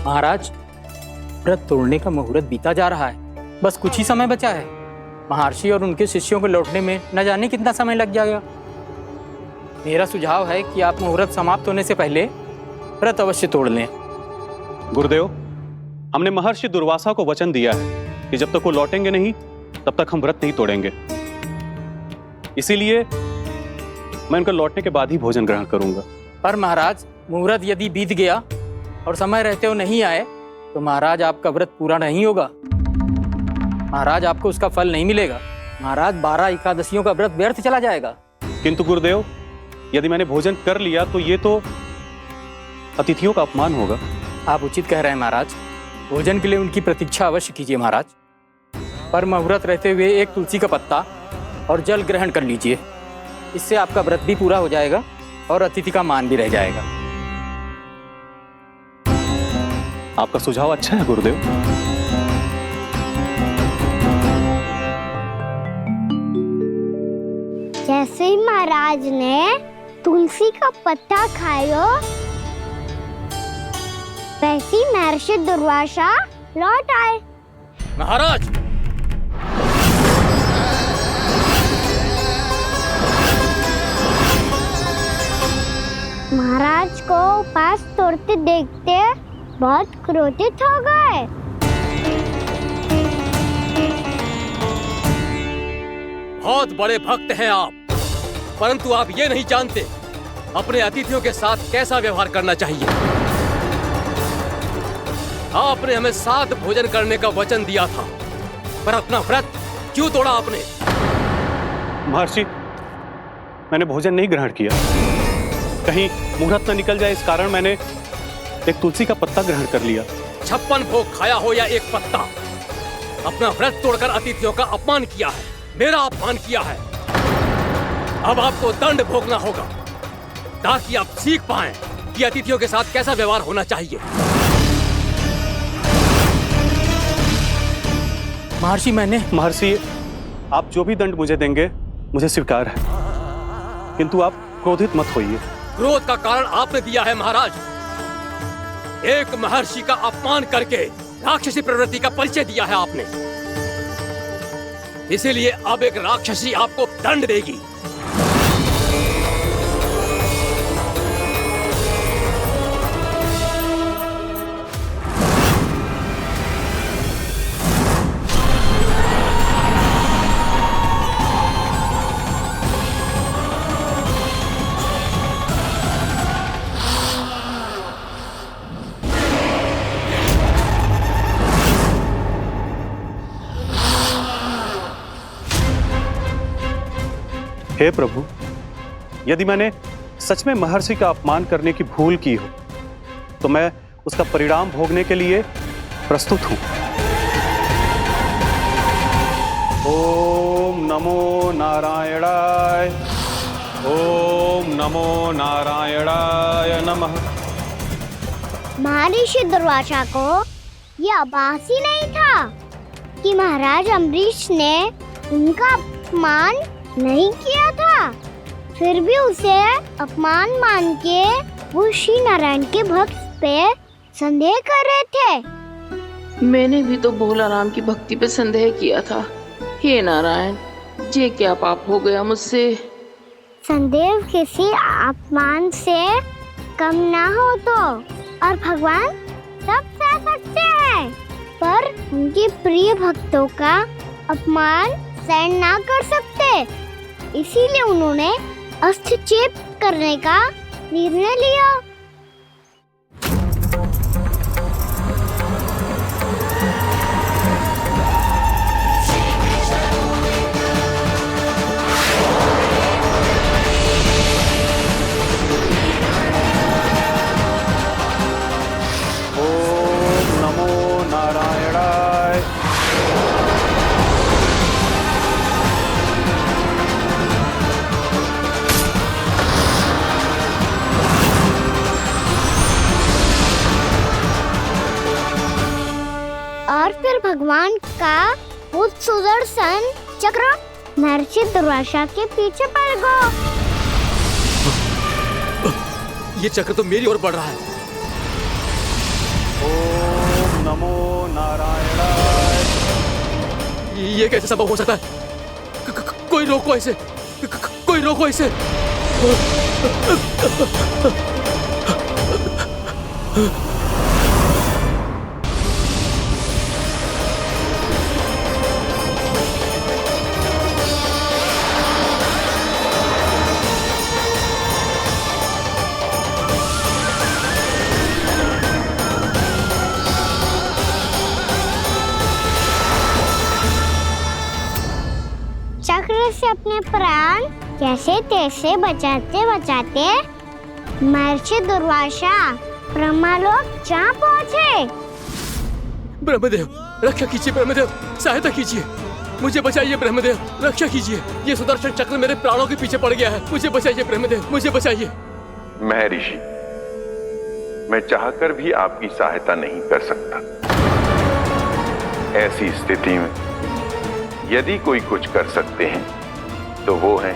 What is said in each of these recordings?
महाराज, व्रत तोड़ने का मुहूर्त बीता जा रहा है, बस कुछ ही समय बचा है। महर्षि और उनके शिष्यों को लौटने में न जाने कितना समय लग जाएगा। मेरा सुझाव है कि आप मुहूर्त समाप्त होने से पहले व्रत अवश्य तोड़ लें। गुरुदेव, हमने महर्षि दुर्वासा को वचन दिया है कि जब तक वो लौटेंगे नहीं तब तक हम व्रत नहीं तोड़ेंगे। इसीलिए मैं उनके लौटने के बाद ही भोजन ग्रहण करूंगा। पर महाराज, मुहूर्त यदि बीत गया और समय रहते हुए नहीं आए तो महाराज आपका व्रत पूरा नहीं होगा। महाराज, आपको उसका फल नहीं मिलेगा। महाराज, 12 एकादशियों का व्रत व्यर्थ चला जाएगा। किंतु गुरुदेव, यदि मैंने भोजन कर लिया तो ये तो अतिथियों का अपमान होगा। आप उचित कह रहे हैं महाराज, भोजन के लिए उनकी प्रतीक्षा अवश्य कीजिए महाराज। पर मुहूर्त रहते हुए एक तुलसी का पत्ता और जल ग्रहण कर लीजिए। इससे आपका व्रत भी पूरा हो जाएगा और अतिथि का मान भी रह जाएगा। आपका सुझाव अच्छा है गुरुदेव। जैसे ही महाराज ने तुलसी का पत्ता खाया, वैसे ही महर्षि दुर्वासा लौट आए। महाराज, महाराज को उपास तोड़ते देखते बहुत क्रोधित हो गए। बहुत बड़े भक्त हैं आप, परंतु आप ये नहीं जानते अपने अतिथियों के साथ कैसा व्यवहार करना चाहिए। आपने हमें साथ भोजन करने का वचन दिया था, पर अपना व्रत क्यों तोड़ा आपने? महर्षि, मैंने भोजन नहीं ग्रहण किया। कहीं मुहूर्त न निकल जाए इस कारण मैंने एक तुलसी का पत्ता ग्रहण कर लिया। 56 भोग खाया हो या एक पत्ता, अपना व्रत तोड़कर अतिथियों का अपमान किया है, मेरा अपमान किया है। अब आपको दंड भोगना होगा ताकि आप सीख पाएं कि अतिथियों के साथ कैसा व्यवहार होना चाहिए। महर्षि, आप जो भी दंड मुझे देंगे मुझे स्वीकार है, किंतु आप क्रोधित मत होइए। क्रोध का कारण आपने दिया है महाराज। एक महर्षि का अपमान करके राक्षसी प्रवृत्ति का परिचय दिया है आपने। इसीलिए अब एक राक्षसी आपको दंड देगी। हे प्रभु, यदि मैंने सच में महर्षि का अपमान करने की भूल की हो तो मैं उसका परिणाम भोगने के लिए प्रस्तुत हूं। ओम नमो नारायणाय, ओम नमो नारायणाय नमः। महर्षि दुर्वासा को यह आभास ही नहीं था कि महाराज अम्बरीश ने उनका अपमान नहीं किया था। फिर भी उसे अपमान मान के वो श्री नारायण के भक्त पे संदेह कर रहे थे। मैंने भी तो भोला राम की भक्ति पे संदेह किया था। हे नारायण, ये क्या पाप हो गया मुझसे? संदेह किसी अपमान से कम ना हो तो, और भगवान सब सह सकते हैं, पर उनके प्रिय भक्तों का अपमान सहन ना कर सकते। इसीलिए उन्होंने अस्थिचेप करने का निर्णय लिया। ओम नमो नारायणाय। और फिर भगवान का वो सुदर्शन चक्र महर्षि दुर्वासा के पीछे पड़ गया। ये चक्र तो मेरी ओर बढ़ रहा है। ओम ये कैसे संभव हो सकता है? कोई रोको इसे, कोई रोको इसे। चक्र से अपने प्राण कैसे तैसे बचाते बचाते महर्षि दुर्वासा ब्रह्मलोक जा पहुंचे। ब्रह्मदेव, रक्षा कीजिए ब्रह्मदेव, सहायता कीजिए, मुझे बचाइए ब्रह्मदेव, रक्षा कीजिए। ये सुदर्शन चक्र मेरे प्राणों के पीछे पड़ गया है, मुझे बचाइए ब्रह्मदेव, मुझे बचाइए। महर्षि, मैं चाहकर भी आपकी सहायता नहीं कर सकता। ऐसी स्थिति में यदि कोई कुछ कर सकते हैं तो वो हैं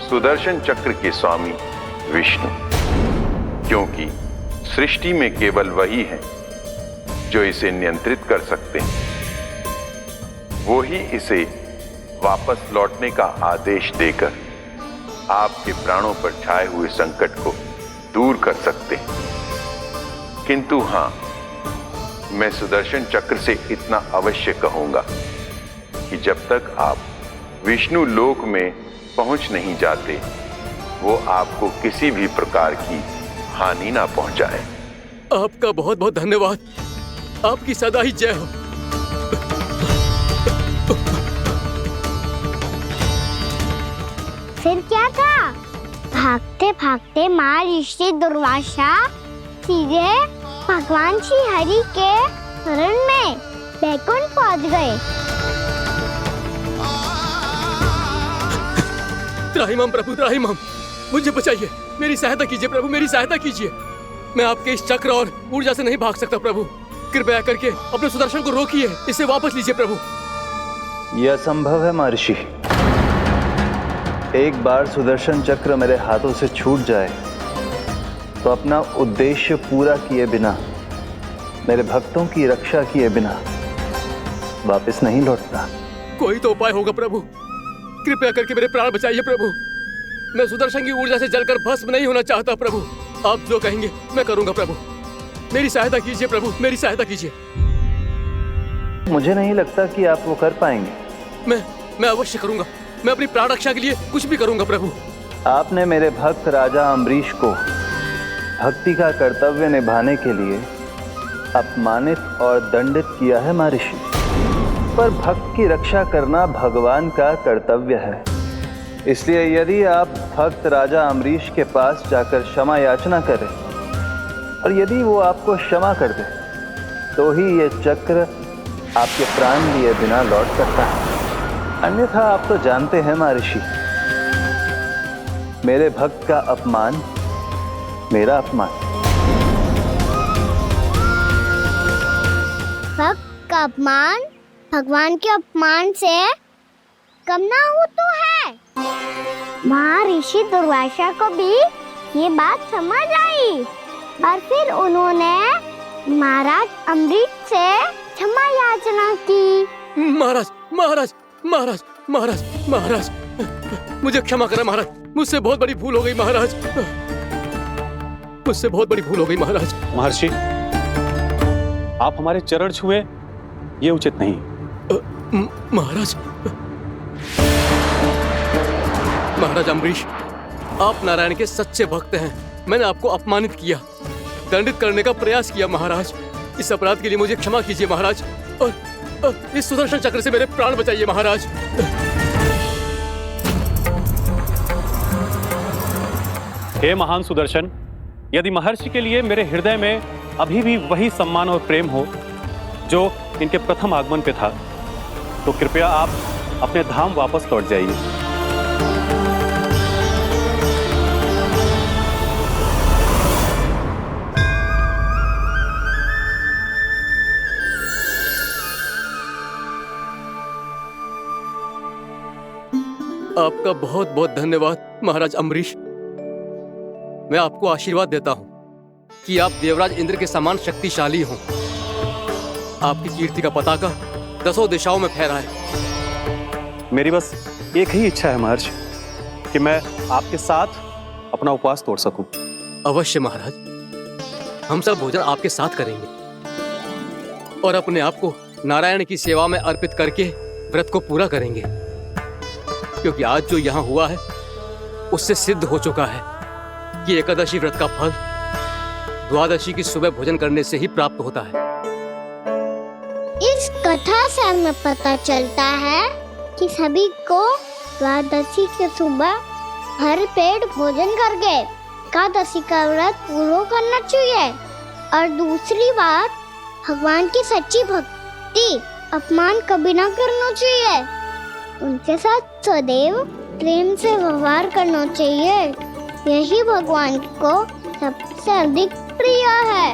सुदर्शन चक्र के स्वामी विष्णु, क्योंकि सृष्टि में केवल वही है जो इसे नियंत्रित कर सकते हैं। वो ही इसे वापस लौटने का आदेश देकर आपके प्राणों पर छाए हुए संकट को दूर कर सकते हैं। किंतु हां, मैं सुदर्शन चक्र से इतना अवश्य कहूंगा कि जब तक आप विष्णु लोक में पहुंच नहीं जाते, वो आपको किसी भी प्रकार की हानि ना पहुंचाए। आपका बहुत बहुत धन्यवाद, आपकी सदा ही जय हो। फिर क्या था? भागते भागते महर्षि दुर्वासा सीधे भगवान श्री हरि के शरण में बैकुंठ पहुंच गए। त्राहिमाम प्रभु, त्राहिमाम, मुझे बचाइए, मेरी सहायता कीजिए प्रभु, मेरी सहायता कीजिए। मैं आपके इस चक्र और ऊर्जा से नहीं भाग सकता प्रभु, कृपया करके अपने सुदर्शन को रोकिए, इसे वापस लीजिए प्रभु। यह असंभव है महर्षि। एक बार सुदर्शन चक्र मेरे हाथों से छूट जाए तो अपना उद्देश्य पूरा किए बिना, मेरे भक्तों की रक्षा किए बिना वापस नहीं लौटता। कोई तो उपाय होगा प्रभु, कृपया करके मेरे प्राण बचाइए प्रभु। मैं सुदर्शन की ऊर्जा से जलकर भस्म नहीं होना चाहता प्रभु। आप जो कहेंगे मैं करूंगा प्रभु, मेरी सहायता कीजिए प्रभु, मेरी सहायता कीजिए। मुझे नहीं लगता कि आप वो कर पाएंगे। मैं अवश्य करूंगा, मैं अपनी प्राण रक्षा के लिए कुछ भी करूंगा प्रभु। आपने मेरे भक्त राजा अम्बरीश को भक्ति का कर्तव्य निभाने के लिए अपमानित और दंडित किया है महर्षि, पर भक्त की रक्षा करना भगवान का कर्तव्य है। इसलिए यदि आप भक्त राजा अम्बरीश के पास जाकर क्षमा याचना करें और यदि वो आपको क्षमा कर दे तो ही ये चक्र आपके प्राण लिए बिना लौट सकता है। अन्यथा आप तो जानते हैं महर्षि, मेरे भक्त का अपमान मेरा अपमान। भक्त का अपमान भगवान के अपमान से कम ना हो तो है। महर्षि दुर्वासा को भी ये बात समझ आई और फिर उन्होंने महाराज अम्बरीश से क्षमा याचना की। महाराज महाराज महाराज महाराज महाराज, मुझे क्षमा करें महाराज, मुझसे बहुत बड़ी भूल हो गई महाराज, मुझसे बहुत बड़ी भूल हो गई महाराज। महर्षि, आप हमारे चरण छुए ये उचित नहीं। महाराज, महाराज अम्बरीश, आप नारायण के सच्चे भक्त हैं। मैंने आपको अपमानित किया, दंडित करने का प्रयास किया महाराज। इस अपराध के लिए मुझे क्षमा कीजिए महाराज, और इस सुदर्शन चक्र से मेरे प्राण बचाइए महाराज। हे महान सुदर्शन, यदि महर्षि के लिए मेरे हृदय में अभी भी वही सम्मान और प्रेम हो जो इनके प्रथम आगमन पे था, तो कृपया आप अपने धाम वापस लौट जाइए। आपका बहुत बहुत धन्यवाद महाराज अम्बरीश। मैं आपको आशीर्वाद देता हूं कि आप देवराज इंद्र के समान शक्तिशाली हों। आपकी कीर्ति का पताका 10 दिशाओं में फहराए। मेरी बस एक ही इच्छा है महर्षि, कि मैं आपके साथ अपना उपवास तोड़ सकूं। अवश्य महाराज, हम सब भोजन आपके साथ करेंगे और अपने आप को नारायण की सेवा में अर्पित करके व्रत को पूरा करेंगे, क्योंकि आज जो यहाँ हुआ है उससे सिद्ध हो चुका है कि एकादशी व्रत का फल द्वादशी की सुबह भोजन करने से ही प्राप्त होता है। इस कथा से हमें पता चलता है कि सभी को द्वादशी के सुबह भर पेट भोजन करके एकादशी का व्रत पूरा करना चाहिए। और दूसरी बात, भगवान की सच्ची भक्ति अपमान कभी ना करना चाहिए, उनके साथ सदैव प्रेम से व्यवहार करना चाहिए। यही भगवान को सबसे अधिक प्रिय है।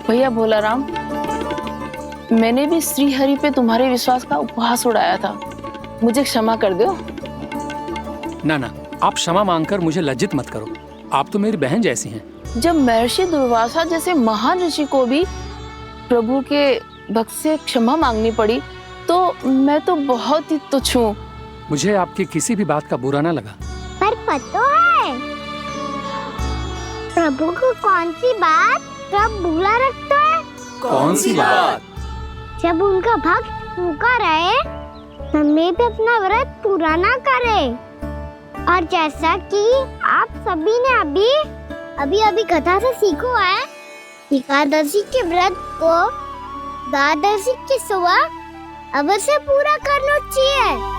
भैया भोला राम, मैंने भी श्री हरि पे तुम्हारे विश्वास का उपहास उड़ाया था, मुझे क्षमा कर दो। ना ना, आप क्षमा मांगकर मुझे लज्जित मत करो, आप तो मेरी बहन जैसी हैं। जब महर्षि दुर्वासा जैसे महान ऋषि को भी प्रभु के भक्त से क्षमा मांगनी पड़ी, तो मैं तो बहुत ही तुच्छ हूँ। मुझे आपकी किसी भी बात का बुरा ना लगा। पर पता है प्रभु को कौन सी बात कब बुरा रखता है? कौन सी बात? जब उनका भक्त भूखा रहे, समय पे अपना व्रत पूरा ना करे। और जैसा कि आप सभी ने अभी कथा से सीखो है, एकादशी के व्रत को द्वादशी की सुबह अवश्य पूरा करना चाहिए।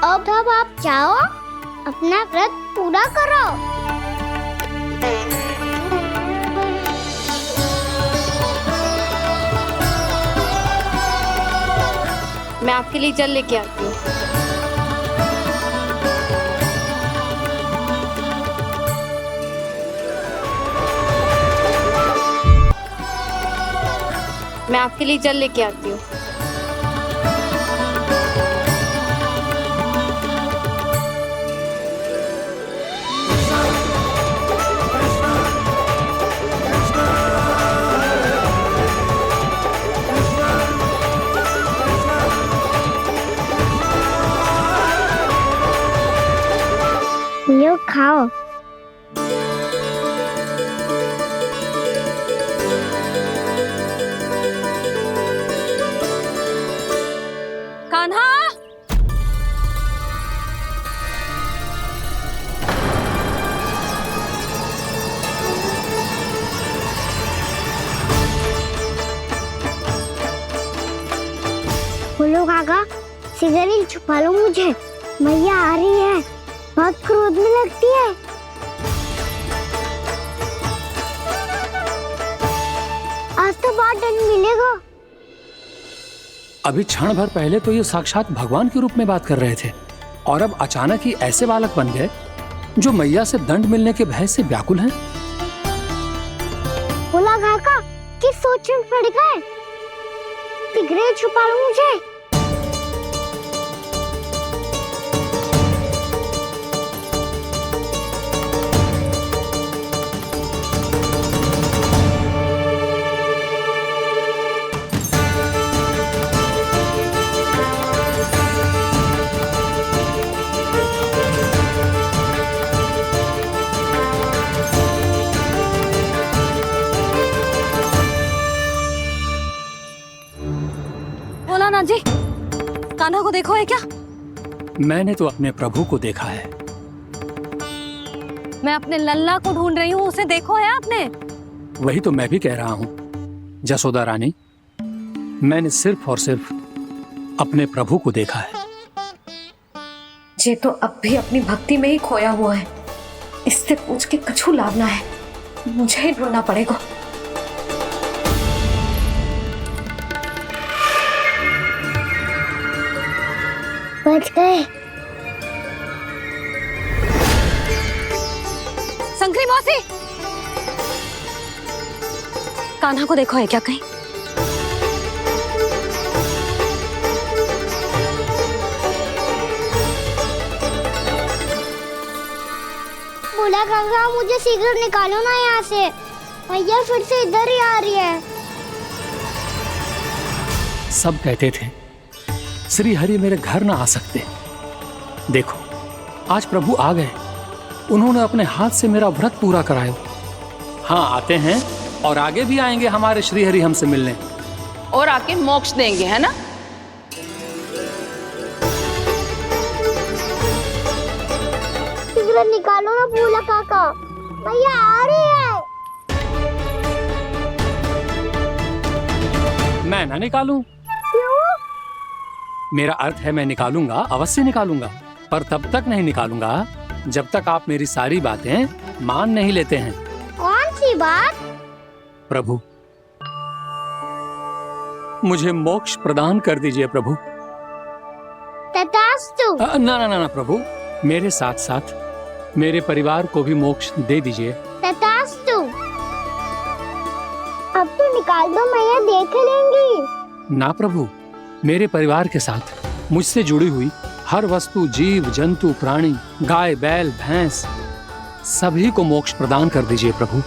अब आप जाओ, अपना व्रत पूरा करो। मैं आपके लिए जल लेके आती हूँ। मैं आपके लिए जल लेके आती हूँ। यो खाओ। कान्हा, बोलो काका, सिगरेट छुपा लो मुझे, मैया आ रही है, बहुत क्रोध में लगती है। आज तो बहुत दंड मिलेगा। अभी क्षण भर पहले तो ये साक्षात भगवान के रूप में बात कर रहे थे, और अब अचानक ही ऐसे बालक बन गए जो मैया से दंड मिलने के भय से व्याकुल हैं। बोला काका, किस सोच में पड़ गए? सिगरेट छुपा लो मुझे। भोलानाथ जी, कान्हा को देखो है क्या? मैंने तो अपने प्रभु को देखा है। मैं अपने लल्ला को ढूंढ रही हूँ, उसे देखो है आपने? वही तो मैं भी कह रहा हूँ जसोदा रानी, मैंने सिर्फ और सिर्फ अपने प्रभु को देखा है। ये तो अब भी अपनी भक्ति में ही खोया हुआ है, इससे पूछ के कछु लाभ ना है, मुझे ही ढूंढना पड़ेगा। बच गए। शंकरी मौसी, कान्हा को देखो है क्या कहीं? बोला गंगा, मुझे सिगरेट निकालो ना यहाँ से, भैया फिर से इधर ही आ रही है। सब कहते थे श्री हरि मेरे घर ना आ सकते। देखो, आज प्रभु आ गए, उन्होंने अपने हाथ से मेरा व्रत पूरा कराया। हाँ, आते हैं और आगे भी आएंगे हमारे श्री हरि हमसे मिलने और आके मोक्ष देंगे, है ना? शीघ्र निकालो ना भोला काका, मैया आ रही है। मैं ना निकालूं? क्यों? मेरा अर्थ है मैं निकालूंगा, अवश्य निकालूंगा, पर तब तक नहीं निकालूंगा जब तक आप मेरी सारी बातें मान नहीं लेते हैं। कौन सी बात? प्रभु, मुझे मोक्ष प्रदान कर दीजिए प्रभु। तथास्तु। ना ना ना प्रभु, मेरे साथ साथ मेरे परिवार को भी मोक्ष दे दीजिए। तथास्तु। अब तो निकाल दो, मैया देख लेंगी। ना प्रभु, मेरे परिवार के साथ मुझसे जुड़ी हुई हर वस्तु, जीव जंतु, प्राणी, गाय बैल भैंस, सभी को मोक्ष प्रदान कर दीजिए प्रभु।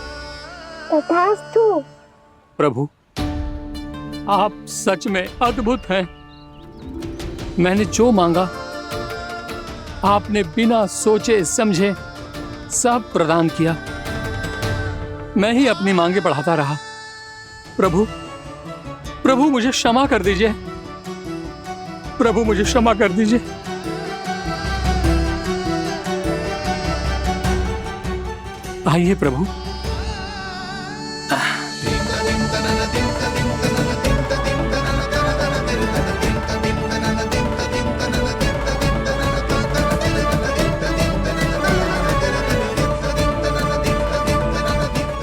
तथास्तु। प्रभु, आप सच में अद्भुत हैं। मैंने जो मांगा आपने बिना सोचे समझे सब प्रदान किया। मैं ही अपनी मांगे बढ़ाता रहा। प्रभु, प्रभु मुझे क्षमा कर दीजिए। प्रभु मुझे क्षमा कर दीजिए। आइए प्रभु।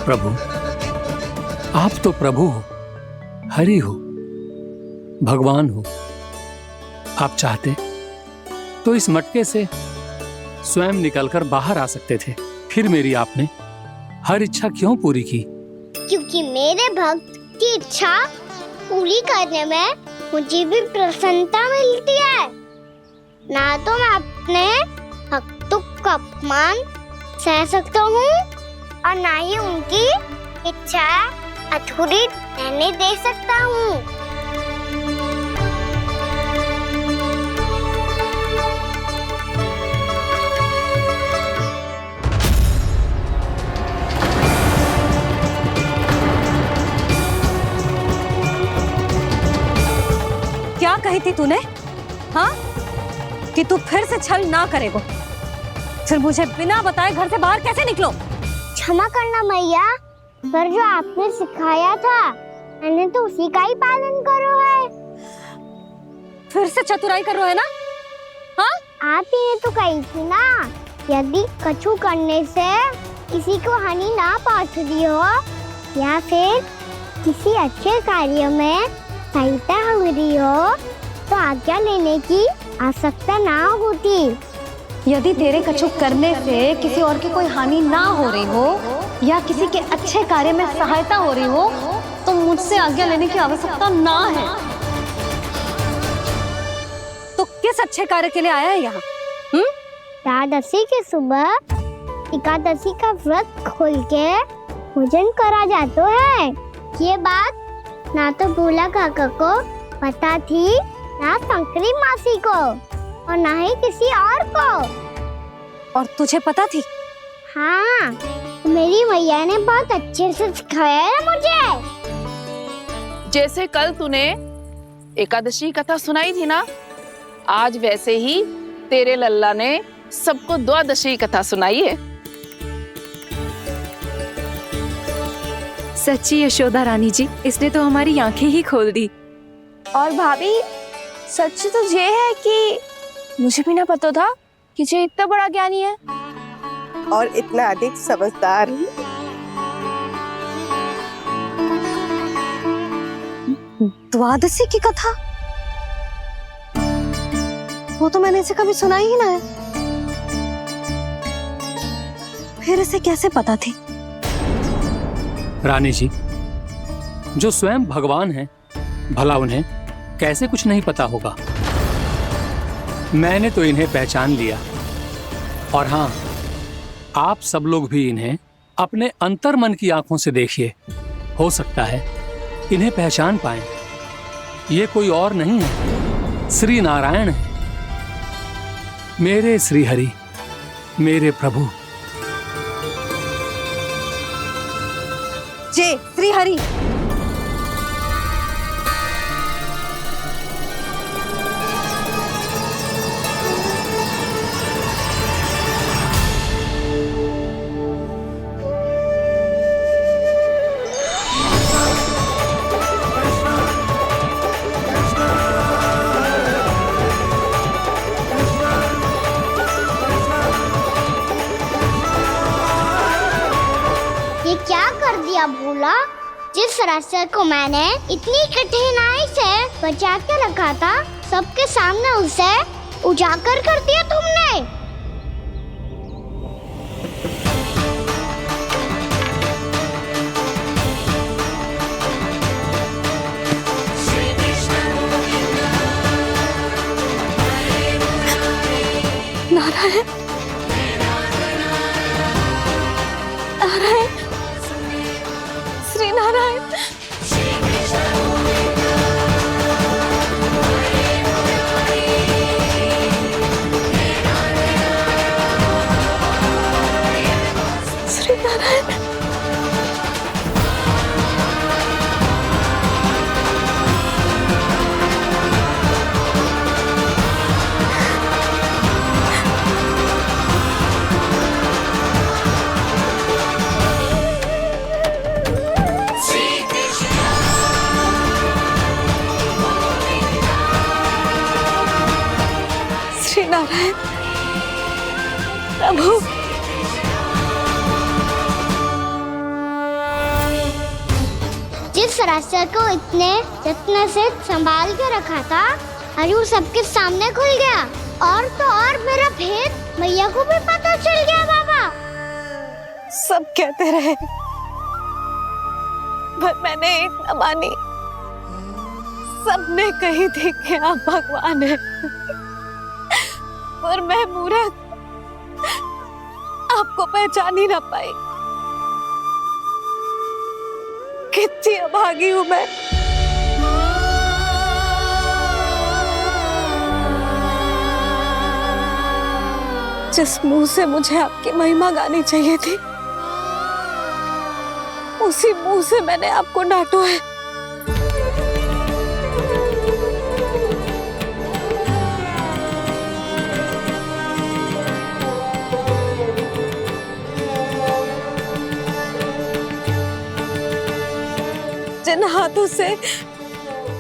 प्रभु, आप तो प्रभु हो, हरि हो, भगवान हो। आप चाहते तो इस मटके से स्वयं निकलकर बाहर आ सकते थे, फिर मेरी आपने हर इच्छा क्यों पूरी की? क्योंकि मेरे भक्त की इच्छा पूरी करने में मुझे भी प्रसन्नता मिलती है। ना तो मैं अपने भक्तों का अपमान सह सकता हूँ और ना ही उनकी इच्छा अधूरी रहने दे सकता हूँ। क्या कही थी तूने? हाँ, कि तू फिर से छल ना करेगा। फिर मुझे बिना बताए घर से बाहर कैसे निकलो? क्षमा करना मैया, पर जो आपने सिखाया था मैंने तो उसी का ही पालन करो है। फिर से चतुराई कर रहे हो है ना? हाँ, आप ही ने तो कही थी ना, यदि कछु करने से किसी को हानि ना पहुंचती हो या फिर किसी अच्छे कार्य में सहायता हो रही हो तो आज्ञा लेने की आवश्यकता ना होती। यदि तेरे कछु करने से किसी और की कोई हानि ना हो रही हो या किसी के अच्छे कार्य में सहायता हो रही हो तो मुझसे आज्ञा लेने की आवश्यकता ना है। तो किस अच्छे कार्य के लिए आया है यहाँ? द्वादशी की सुबह एकादशी का व्रत खोल के भोजन करा जाता है। ये बात ना तो भोला काका को पता थी, ना शंकरी मासी को और ना ही किसी और को। और तुझे पता थी? हाँ, मेरी मैया ने बहुत अच्छे से सिखाया है मुझे। जैसे कल तूने एकादशी कथा सुनाई थी ना, आज वैसे ही तेरे लल्ला ने सबको द्वादशी कथा सुनाई है। सच्ची यशोदा रानी जी, इसने तो हमारी आंखें ही खोल दी। और भाभी, सच तो ये है कि मुझे भी ना पता था कि ये इतना बड़ा ज्ञानी है और इतना अधिक समझदार। द्वादशी की कथा? वो तो मैंने इसे कभी सुना ही ना है। फिर इसे कैसे पता थी? रानी जी, जो स्वयं भगवान हैं, भला उन्हें कैसे कुछ नहीं पता होगा? मैंने तो इन्हें पहचान लिया। और हाँ, आप सब लोग भी इन्हें अपने अंतर मन की आंखों से देखिए, हो सकता है इन्हें पहचान पाएं। ये कोई और नहीं है, श्री नारायण है, मेरे श्री हरि, मेरे प्रभु। जय श्री हरि। ये क्या कर दिया भोला? जिस रास्ते को मैंने इतनी कठिनाई से बचा के रखा था, सबके सामने उसे उजागर कर दिया तुमने। नारायण, नारायण, श्री नारायण। श्री नारायण। श्री नारायण प्रभु। जिस रास्ते को इतने जत्न से संभाल के रखा था, आज वो सबके सामने खुल गया। और तो और मेरा भेद मैया को भी पता चल गया बाबा। सब कहते रहे पर मैंने एक न मानी। सबने कही थी कि आप भगवान हैं, पर मैं मूर्ख आपको पहचान ही ना पाई। कितनी अभागी हूं मैं। जिस मुंह से मुझे आपकी महिमा गानी चाहिए थी, उसी मुंह से मैंने आपको डांटा है। जिन हाथों से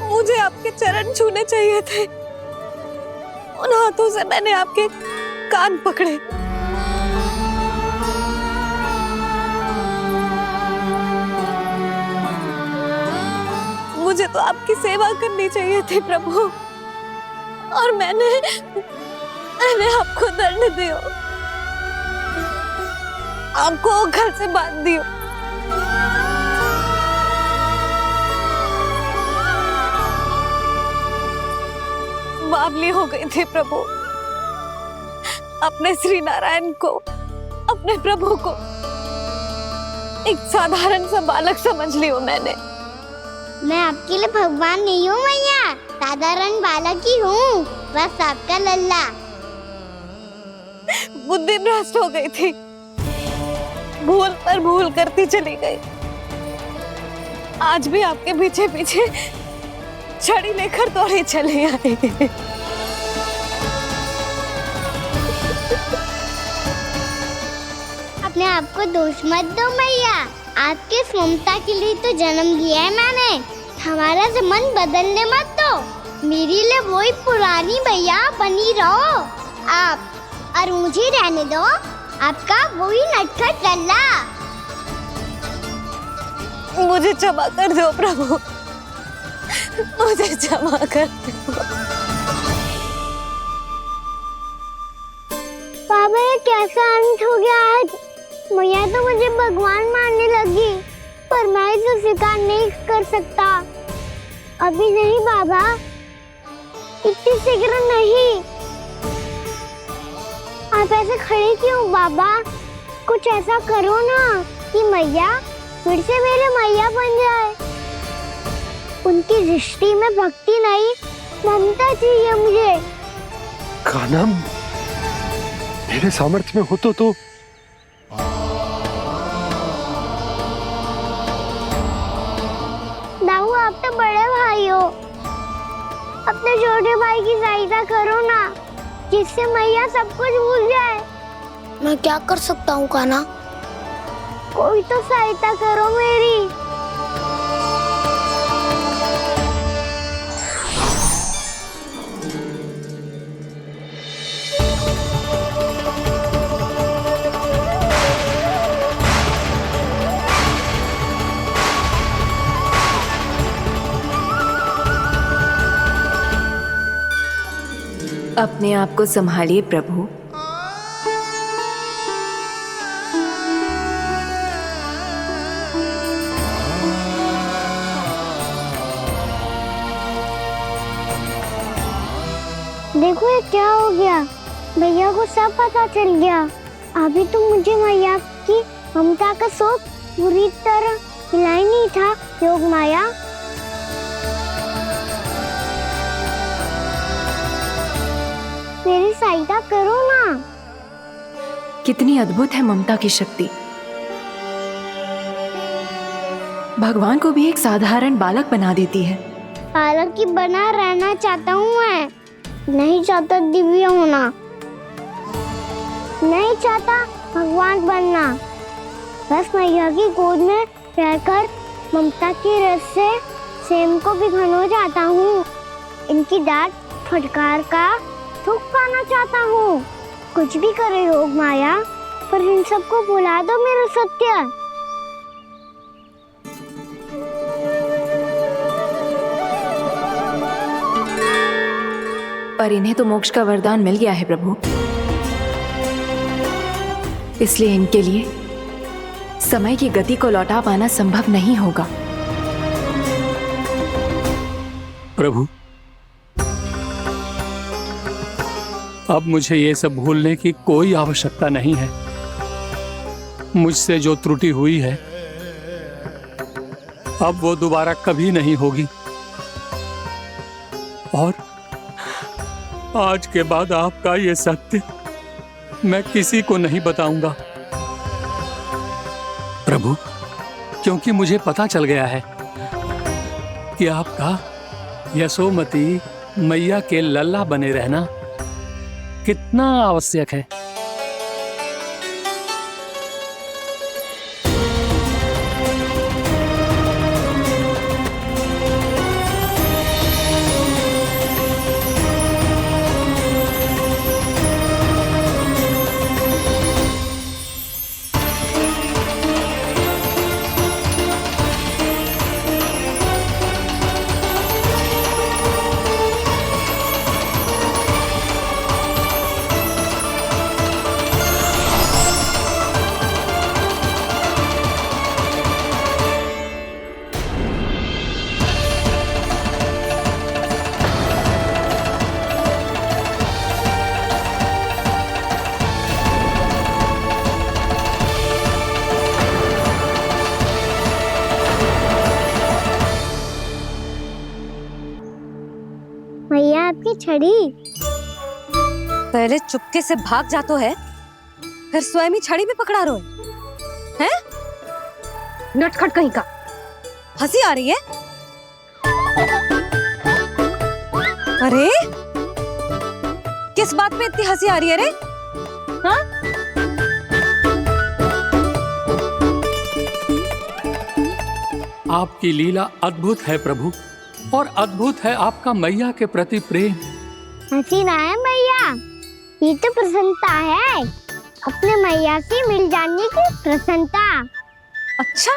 मुझे आपके चरण छूने चाहिए थे, उन हाथों से मैंने आपके कान पकड़े। मुझे तो आपकी सेवा करनी चाहिए थी प्रभु, और मैंने आपको दंड दियो, आपको घर से बांध दियो। बावली हो गई थी प्रभु। अपने श्री नारायण को, अपने प्रभु को एक साधारण सा बालक समझ लियो मैंने। मैं आपके लिए भगवान नहीं हूँ मैया, साधारण बालक ही हूँ, बस आपका लल्ला। बुद्धि भ्रष्ट हो गई थी, भूल पर भूल करती चली गई। आज भी आपके पीछे पीछे छड़ी लेकर दौड़े चले आए। अपने आप को दोष मत दो मैया, आपके इस ममता के लिए तो जन्म लिया है मैंने। हमारा मन बदलने मत दो। मेरे लिए वही पुरानी मैया बनी रहो आप, और मुझे रहने दो आपका वही नटखट लल्ला। मुझे क्षमा कर दो प्रभु, मुझे क्षमा कर दो। बाबा ये कैसा अंत हो गया आज? मैया तो मुझे भगवान मानने लगी, पर मैं इसे स्वीकार नहीं कर सकता। अभी नहीं बाबा, इतनी शीघ्र नहीं। आप ऐसे खड़े क्यों बाबा? कुछ ऐसा करो ना कि मैया फिर से मेरे मैया बन जाए। उनकी दृष्टि में भक्ति नहीं, ममता चाहिए मुझे। कान्हा, मेरे सामर्थ्य में हो तो दाऊ, आप तो बड़े भाई हो, अपने छोटे भाई की सहायता करो ना, जिससे मैया सब कुछ भूल जाए। मैं क्या कर सकता हूँ कान्हा? कोई तो सहायता करो मेरी। अपने आप को संभालिए प्रभु। देखो ये क्या हो गया, भैया को सब पता चल गया। अभी तो मुझे मैया की ममता का शौक पूरी तरह हिला ही नहीं था। योग माया, मेरी सहायता करो ना। कितनी अद्भुत है ममता की शक्ति। भगवान को भी एक साधारण बालक बना देती है। बालक की बना रहना चाहता हूँ मैं, नहीं चाहता दिव्य होना, नहीं चाहता भगवान बनना। बस मैया की गोद में रहकर ममता की रस से सेम को भिगोना चाहता हूँ। इनकी डांट फटकार का सुख पाना चाहता हूँ। कुछ भी करे योग माया, पर इन सबको भुला दो मेरा सत्य। पर इन्हें तो मोक्ष का वरदान मिल गया है प्रभु, इसलिए इनके लिए समय की गति को लौटा पाना संभव नहीं होगा। प्रभु, अब मुझे ये सब भूलने की कोई आवश्यकता नहीं है। मुझसे जो त्रुटि हुई है अब वो दोबारा कभी नहीं होगी, और आज के बाद आपका ये सत्य मैं किसी को नहीं बताऊंगा प्रभु, क्योंकि मुझे पता चल गया है कि आपका यशोमती मैया के लल्ला बने रहना कितना आवश्यक है। मैया आपकी छड़ी। पहले चुपके से भाग जा तो है, फिर स्वयं ही छड़ी भी पकड़ा रोए हैं? नटखट कहीं का। हंसी आ रही है? अरे किस बात पे इतनी हंसी आ रही है रे? हाँ? आपकी लीला अद्भुत है प्रभु, और अद्भुत है आपका मैया के प्रति प्रेम। हंसी ना है मैया, ये तो प्रसन्नता है, अपने मैया से मिल जाने की प्रसन्नता। अच्छा,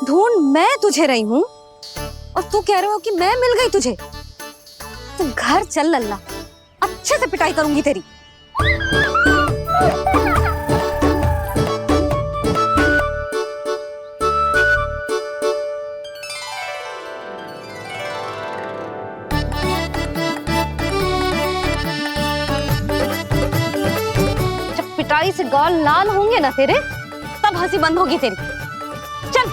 ढूंढ मैं तुझे रही हूँ और तू कह रहे हो कि मैं मिल गई तुझे? तू घर चल लल्ला, अच्छे से पिटाई करूंगी तेरी। पिटाई से गाल लाल होंगे ना तेरे, तब हंसी बंद होगी तेरी। चल।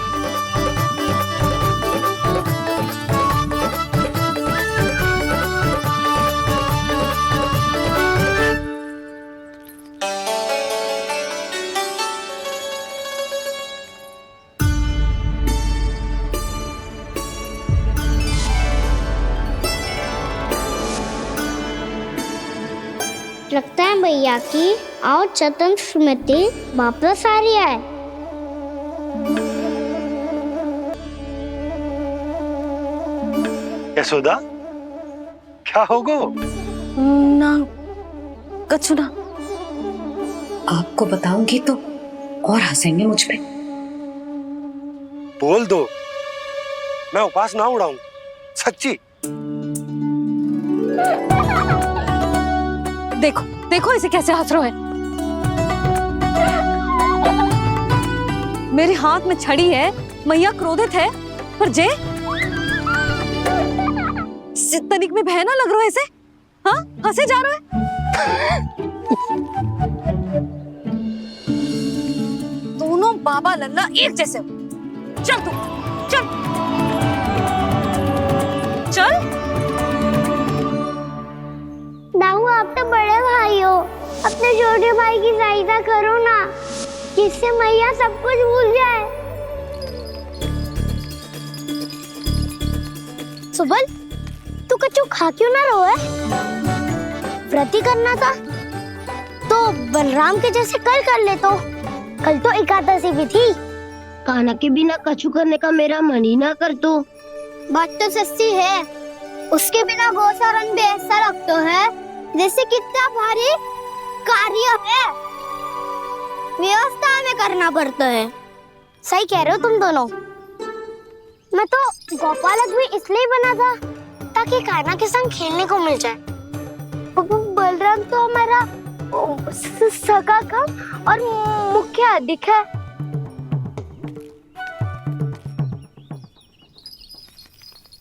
लगता है भैया की और चतन स्मृति वापस आ रही है। यशोदा, क्या होगा? ना कछु ना। आपको बताऊंगी तो और हंसेंगे मुझ पे। बोल दो, मैं उपास ना उड़ाऊं, सच्ची। देखो देखो इसे कैसे हंस रहे हैं। मेरे हाथ में छड़ी है, मैया क्रोधित है, पर जे तनिक में भय ना लग रहा है ऐसे। हाँ, हंसे जा रहे हैं। दोनों बाबा लल्ला एक जैसे हो। चल तू, चल चल। दाऊ, आप तो बड़े भाई हो, अपने छोटे भाई की सहायता करो ना, जिससे मैया सब कुछ भूल जाए। सुबल, तू कच्चू खा क्यों ना रहो है? व्रती करना था तो बलराम के जैसे कल कर ले। तो कल तो एकादशी भी थी। कान्हा के बिना कछु करने का मेरा मन ही ना कर। तो बात तो सच्ची है, उसके बिना गोचारण भी ऐसा लगता है जैसे कितना भारी कार्य है, व्यवस्था में करना पड़ता है। सही कह रहे हो तुम दोनों। मैं तो गोपालक भी इसलिए बना था ताकि कान्हा के संग खेलने को मिल जाए। बलराम तो हमारा सगा कम और मुख्य अधिक है।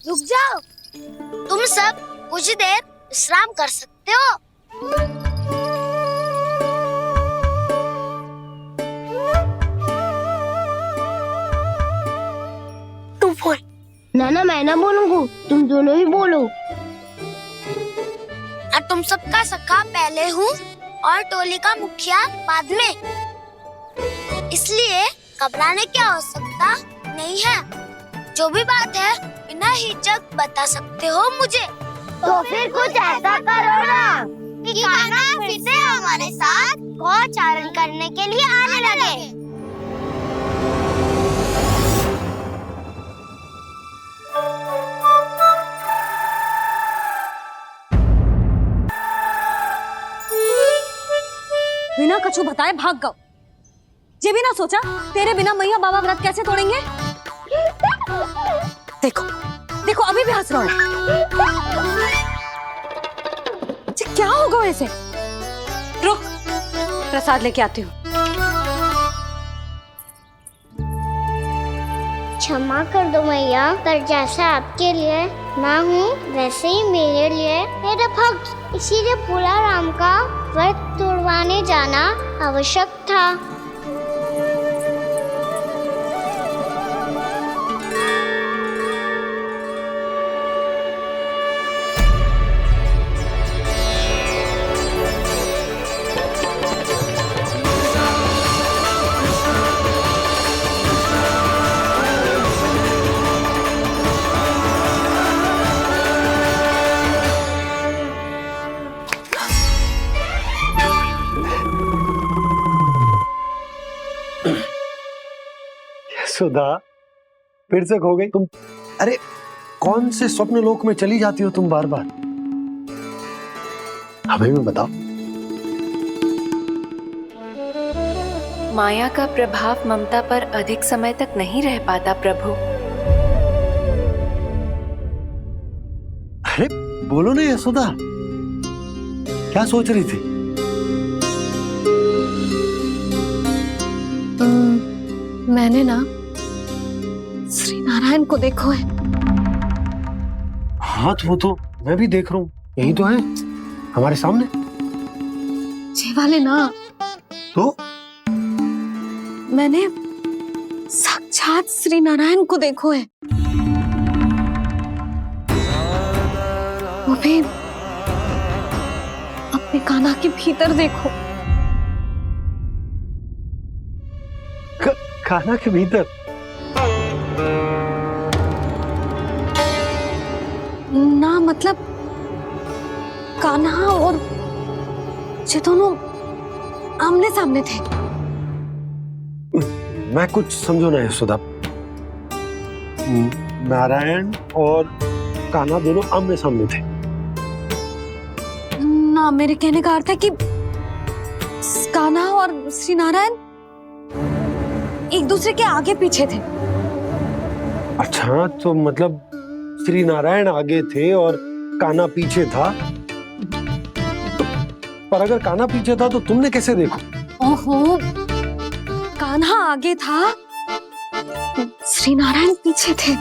रुक जाओ, तुम सब कुछ देर विश्राम कर सकते हो। तू बोल। ना मैं ना बोलूंगा, तुम दोनों ही बोलो। और तुम सबका सखा पहले हूँ और टोली का मुखिया बाद में, इसलिए घबराने की आवश्यकता नहीं है। जो भी बात है बिना हिचक बता सकते हो मुझे। तो फिर कुछ ऐसा करो ना कि कान्हा फिर से हमारे साथ गोचारण करने के लिए आने लगे। बिना कछु बताए भाग गओ। ये भी ना सोचा तेरे बिना मैया बाबा व्रत कैसे तोड़ेंगे। देखो देखो अभी भी हंस रहा है। क्या होगा ऐसे? रुक, प्रसाद लेके आती हूँ। क्षमा कर दो मैया, पर जैसा आपके लिए मैं हूँ वैसे ही मेरे लिए मेरा भक्त, इसीलिए भोला राम का व्रत तोड़वाने जाना आवश्यक था। सुधा, फिर से खो गई तुम। अरे कौन से स्वप्न लोक में चली जाती हो तुम बार बार? हमें भी बताओ। माया का प्रभाव ममता पर अधिक समय तक नहीं रह पाता प्रभु। अरे बोलो ना यशोदा, क्या सोच रही थी? मैंने ना श्री नारायण को देखो है। हाँ वो तो मैं भी देख रहा हूँ, यही तो है हमारे सामने। ये वाले ना, तो मैंने साक्षात श्री नारायण को देखो है, वो भी अपने कान्हा के भीतर देखो। कान्हा के भीतर? ना मतलब कान्हा और ये दोनों आमने सामने थे। मैं कुछ समझो ना सुधा। नारायण और कान्हा दोनों आमने सामने थे ना, मेरे कहने का अर्थ है कि कान्हा और श्री नारायण एक दूसरे के आगे पीछे थे। अच्छा, तो मतलब श्री नारायण आगे थे और कान्हा पीछे था। पर अगर कान्हा पीछे था तो तुमने कैसे देखा? ओहो, कान्हा आगे था, श्री नारायण पीछे थे।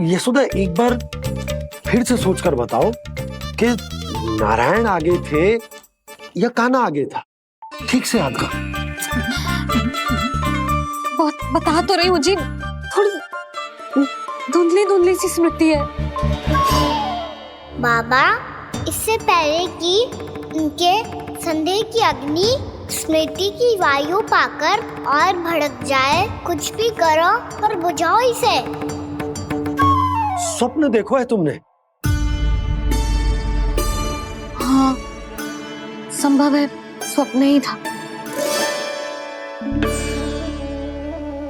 यशोदा, एक बार फिर से सोचकर बताओ कि नारायण आगे थे या कान्हा आगे था? ठीक से याद करो। बहुत बता तो रही हूँ जी, थोड़ी धुंधली धुंधली सी स्मृति है। बाबा, इससे पहले कि उनके संदेह की अग्नि स्मृति की वायु पाकर और भड़क जाए, कुछ भी करो पर बुझाओ इसे। स्वप्न देखो है तुमने? हाँ, संभव है स्वप्न ही था।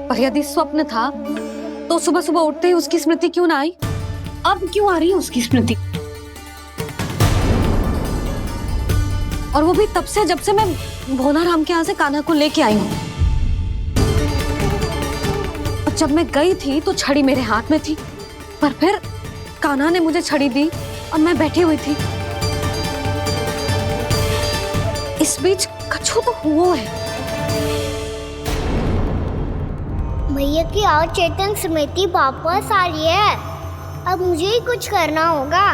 पर यदि स्वप्न था तो सुबह सुबह उठते ही उसकी स्मृति क्यों ना आई? अब क्यों आ रही है उसकी स्मृति? और वो भी तब से जब से मैं भोनाराम के यहाँ से कान्हा को लेके आई हूँ। जब मैं गई थी तो छड़ी मेरे हाथ में थी, पर फिर कान्हा ने मुझे छड़ी दी और मैं बैठी हुई थी। इस बीच कछु तो हुआ है। भैया की अचेतन स्मृति वापस आ रही है। अब मुझे ही कुछ करना होगा।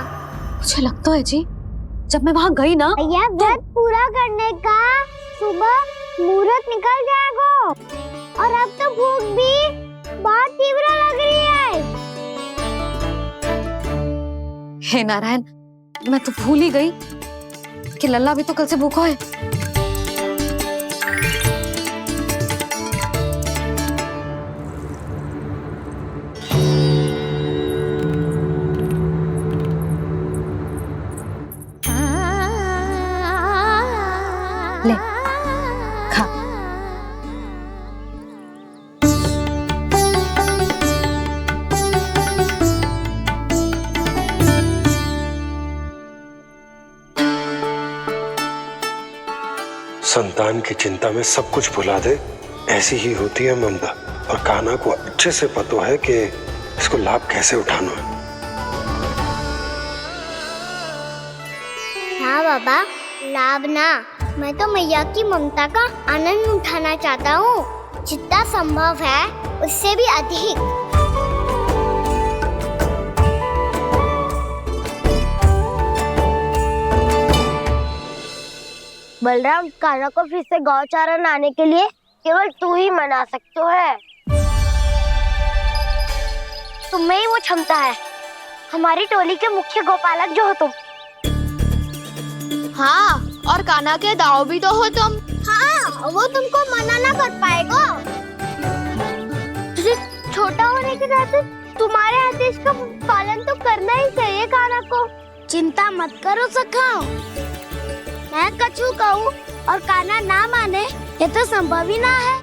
मुझे लगता है जी, जब मैं वहाँ गई ना, भैया व्रत पूरा करने का सुबह मुहूर्त निकल जाएगा और अब तो भूख भी बहुत तीव्र लग रही है। हे नारायण, मैं तो भूल ही गई कि लल्ला भी तो कल से भूखा है। ले, खा। संतान की चिंता में सब कुछ भुला दे, ऐसी ही होती है ममता। और कान्हा को अच्छे से पता है कि इसको लाभ कैसे उठाना है। हाँ बाबा, लाभ ना, मैं तो मैया की ममता का आनंद उठाना चाहता हूँ, जितना संभव है उससे भी अधिक। बलराम, कान्हा को फिर से गौचारण आने के लिए केवल तू ही मना सकते है। तुम्हें ही वो क्षमता है, हमारी टोली के मुख्य गोपालक जो हो तुम। हाँ, और कान्हा के दाव भी तो हो तुम। हाँ, वो तुमको मना ना कर पाएगा। तुझे छोटा होने के नाते तुम्हारे आदेश का पालन तो करना ही चाहिए कान्हा को। चिंता मत करो सखा, मैं कछु कहूँ और कान्हा ना माने, ये तो संभव ही ना है।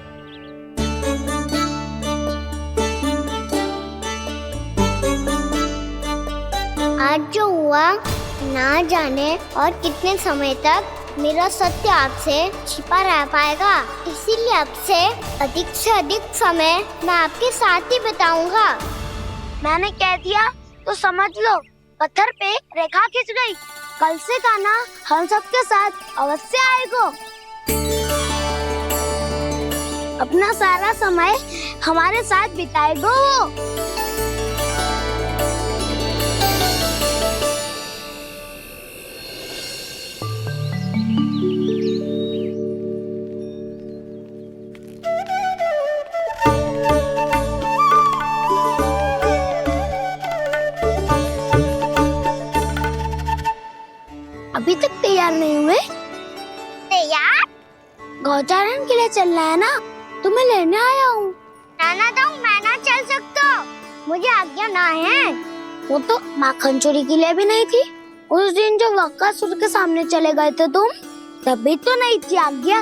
आज जो हुआ ना जाने और कितने समय तक मेरा सत्य आपसे छिपा रह पाएगा, इसीलिए अब से अधिक समय मैं आपके साथ ही बिताऊंगा। मैंने कह दिया तो समझ लो, पत्थर पे रेखा खींच गई। कल से कान्हा हम सबके साथ अवश्य आएगा। अपना सारा समय हमारे साथ बिताएगा वो। अभी तक तैयार नहीं हुए? तैयार? गौचारण के लिए चलना है ना? तुम्हें लेने आया हूँ। नाना दाऊ मैं ना चल सकता, मुझे आज्ञा ना है। वो तो माखन चोरी के लिए भी नहीं थी। उस दिन जो वक्कासुर के सामने चले गए थे तुम, तभी तो नहीं थी आज्ञा।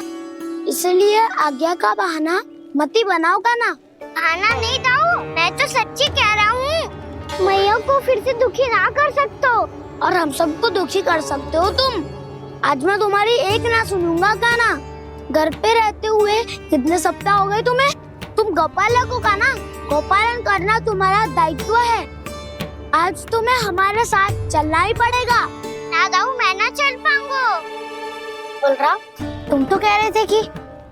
इसलिए आज्ञा का बहाना मत ही बनाओ ना। बहाना नहीं दाऊ, मैं तो सच्ची कह रहा हूँ। मैया को फिर से दुखी ना कर सकते हो और हम सबको दुखी कर सकते हो तुम। आज मैं तुम्हारी एक ना सुनूंगा काना। घर पे रहते हुए कितने सप्ताह हो गए तुम्हें? तुम गोपालक हो काना, गोपालन करना तुम्हारा दायित्व है। आज तुम्हें हमारे साथ चलना ही पड़ेगा। ना दाऊ मैं ना चल पाऊंगा। बोल रहा, तुम तो कह रहे थे कि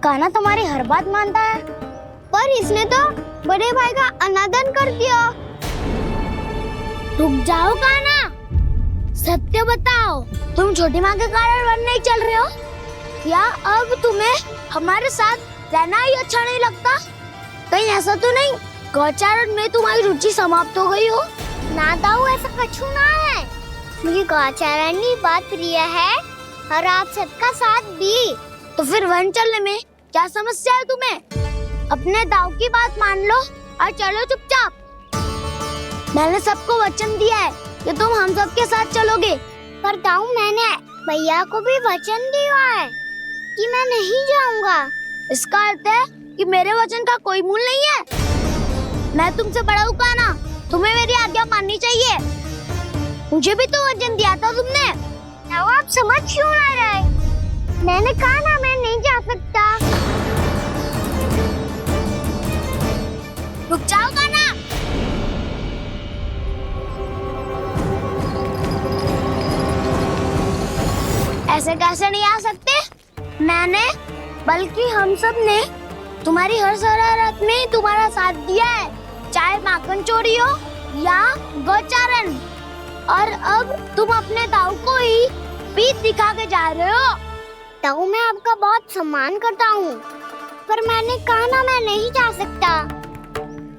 काना तुम्हारी हर बात मानता है, पर इसने तो बड़े भाई का अनादर कर दिया। रुक जाओ काना, सत्य बताओ, तुम छोटी माँ के कारण वन नहीं चल रहे हो? या अब तुम्हें हमारे साथ रहना ही अच्छा नहीं लगता? कहीं ऐसा तो नहीं गौचारण में तुम्हारी रुचि समाप्त हो गई हो? ना दाऊ ऐसा कछु ना है, मुझे गौचारण की बात प्रिय है और आप सबका साथ भी। तो फिर वन चलने में क्या समस्या है तुम्हें? अपने दाऊ की बात मान लो और चलो चुपचाप। मैंने सबको वचन दिया है कि तुम हम सबके साथ चलोगे। पर दाऊ मैंने भैया को भी वचन दिया है कि मैं नहीं जाऊंगा। इसका अर्थ है कि मेरे वचन का कोई मूल नहीं है। मैं तुमसे बड़ा हूँ काना, तुम्हें मेरी आज्ञा माननी चाहिए। मुझे भी तो वचन दिया था तुमने। दाऊ आप समझ क्यों आ रहे? मैंने कहा ना मैं नहीं जा सकता। रुक जाओ काना। ऐसे कैसे नहीं आ सकते? मैंने बल्कि हम सब ने तुम्हारी हर शरारत में तुम्हारा साथ दिया है, चाहे माखन चोरी हो या गोचारण। और अब तुम अपने दाऊ को ही पीठ दिखा के जा रहे हो। दाऊ मैं आपका बहुत सम्मान करता हूँ, पर मैंने कहा ना मैं नहीं जा सकता।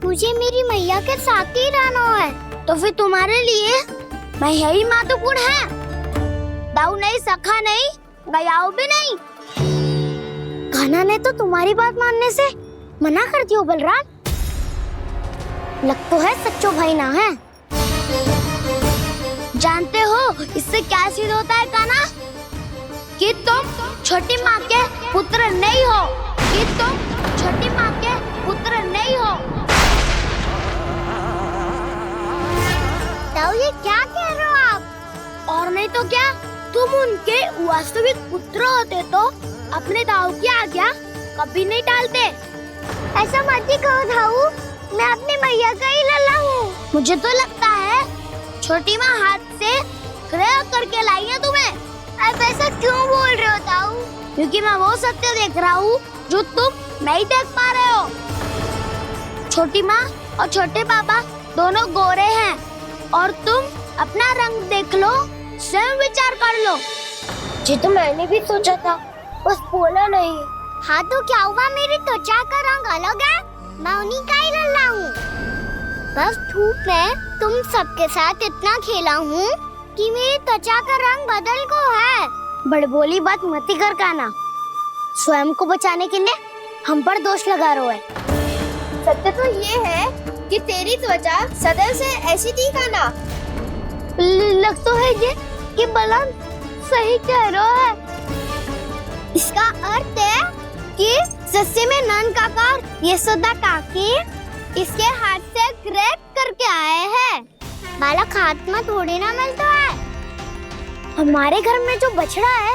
मुझे मेरी मैया के साथ ही रहना है। तो फिर तुम्हारे लिए मैं यही महत्वपूर्ण है। दाऊ नहीं, सखा नहीं, गयाऊ भी नहीं। कान्हा ने तो तुम्हारी बात मानने से मना कर दिया बलराम। लग तो है सच्चो भाई ना है। जानते हो इससे क्या सिद्ध होता है कान्हा? कि तुम छोटी माँ के पुत्र नहीं हो, कि तुम छोटी माँ के पुत्र नहीं हो। दाऊ ये क्या कह रहे हो आप? और नहीं तो क्या, तुम उनके वास्तविक पुत्र होते तो अपने दाऊ की आज्ञा कभी नहीं टालते। ऐसा मत ही कहो दाऊ, मैं अपनी मैया का ही लल्ला हूँ। मुझे तो लगता है छोटी माँ हाथ से ग्रह करके लाई है तुम्हें। अब ऐसा क्यों बोल रहे हो दाऊ? क्योंकि मैं वो सत्य देख रहा हूँ जो तुम नहीं देख पा रहे हो। छोटी माँ और छोटे पापा दोनों गोरे हैं और तुम अपना रंग देख लो, स्वयं विचार कर लो। जी तो मैंने भी सोचा था, बस बोला नहीं। हाँ तो क्या हुआ, मेरी त्वचा का रंग अलग है, मैं उन्हीं का ही लल्ला हूँ। बस धूप में तुम सबके साथ इतना खेला हूँ कि मेरी त्वचा का रंग बदल को है। बड़बोली बात मत ही कर कान्हा, स्वयं को बचाने के लिए हम पर दोष लगा रहे है। सत्य तो ये है कि तेरी त्वचा सदैव से ऐसी थी कान्हा। लग तो है ये कि बलराम सही कह रहा है। इसका अर्थ है कि सस्य में नन काका यशोदा काकी इसके हाथ से ग्रेट करके आए हैं। बालक हाथ में थोड़ी ना मिलता है। हमारे घर में जो बछड़ा है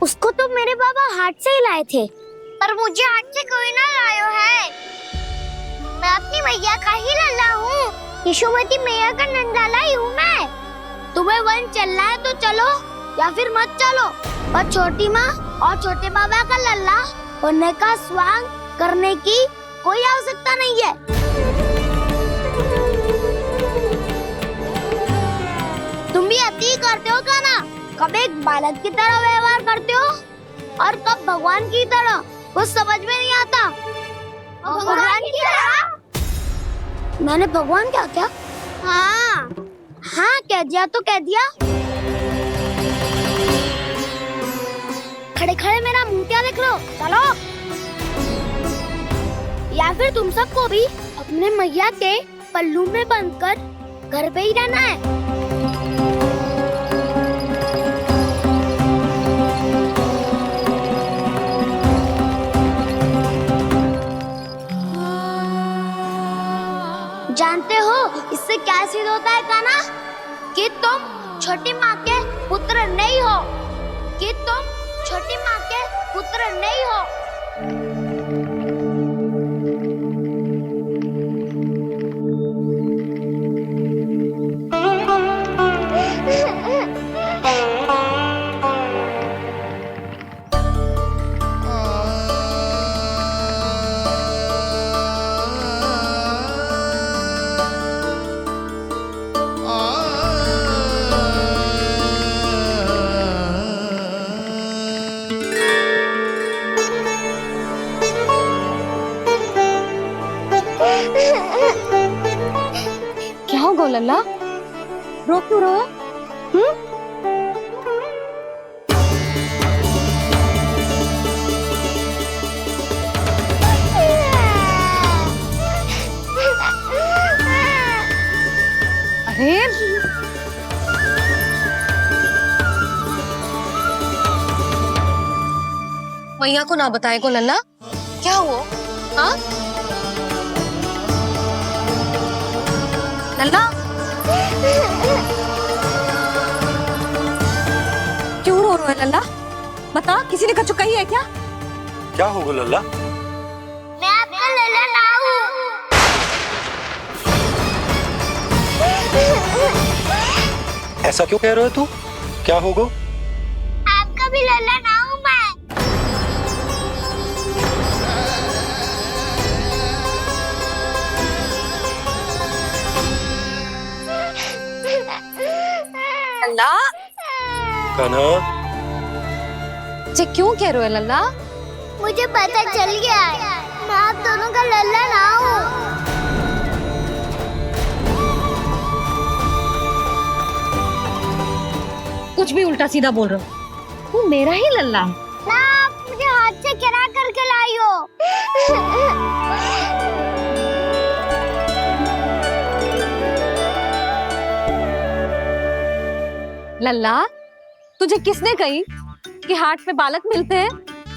उसको तो मेरे बाबा हाथ से ही लाए थे, पर मुझे हाथ से कोई ना लायो है। मैं अपनी मैया का ही लल्ला हूँ, यशोमती मैया का नंदाला ही हूँ मैं। तुम्हें वन चलना है तो चलो या फिर मत चलो, पर छोटी माँ और छोटे बाबा का लल्ला होने का स्वांग करने की कोई आवश्यकता नहीं है। तुम भी अति करते हो कान्हा, कब एक बालक की तरह व्यवहार करते हो और कब भगवान की तरह, कुछ समझ में नहीं आता। भगवान की तरह? मैंने भगवान क्या क्या? हाँ हाँ कह दिया तो कह दिया। खड़े खड़े मेरा मुंह क्या देख लो, चलो। या फिर तुम सबको भी अपने मैया के पल्लू में बंधकर घर पे ही रहना है? जानते हो इससे क्या सिद्ध होता है कान्हा? कि तुम छोटी माँ के पुत्र नहीं हो, कि तुम छोटी माँ के पुत्र नहीं हो। क्या हो गो लल्ला, रो क्यों रहो? अरे मैया को ना बताए को लल्ला, क्या हुआ? हाँ लल्ला, क्यों रो रहे हो लल्ला? बता, किसी ने कछु कही है क्या? क्या होगा लल्ला? मैं आपका लल्ला ना हूँ। ऐसा क्यों कह रहे हो तू? क्या होगा? आपका भी लल्ला ना हूँ मैं। लल्ला, कान्हा, जे क्यों कह रहे हो लल्ला? मुझे पता चल गया है, मैं आप दोनों का लल्ला ना हूँ। कुछ भी उल्टा सीधा बोल रहे हो, तू मेरा ही लल्ला है। ना, आप मुझे हाथ से गिरा करके लाई हो। लल्ला, तुझे किसने कही कि हाट में बालक मिलते हैं?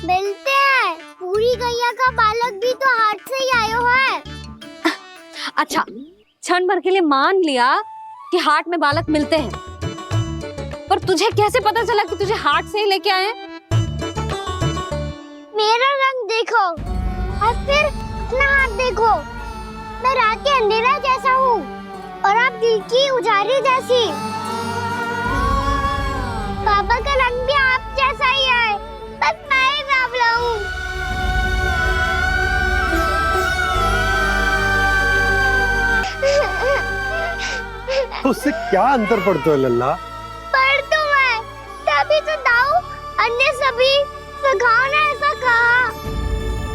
मिलते हैं, पूरी गैया का बालक भी तो हाट से ही आयो है। अच्छा, क्षण भर के लिए मान लिया कि हाट में बालक मिलते हैं, पर तुझे कैसे पता चला कि तुझे हाट से ही लेके आए? मेरा रंग देखो और फिर अपना हाथ देखो। मैं रात के अंधेरा जैसा हूँ और आप दिल की उजारी जैसी। पापा का रंग भी आप जैसा ही है, बस मैं ही बावला हूँ। उससे क्या अंतर पड़ता है लल्ला? पर तो मैं तभी तो दाऊ अन्य सभी सखाओ ने ऐसा कहा।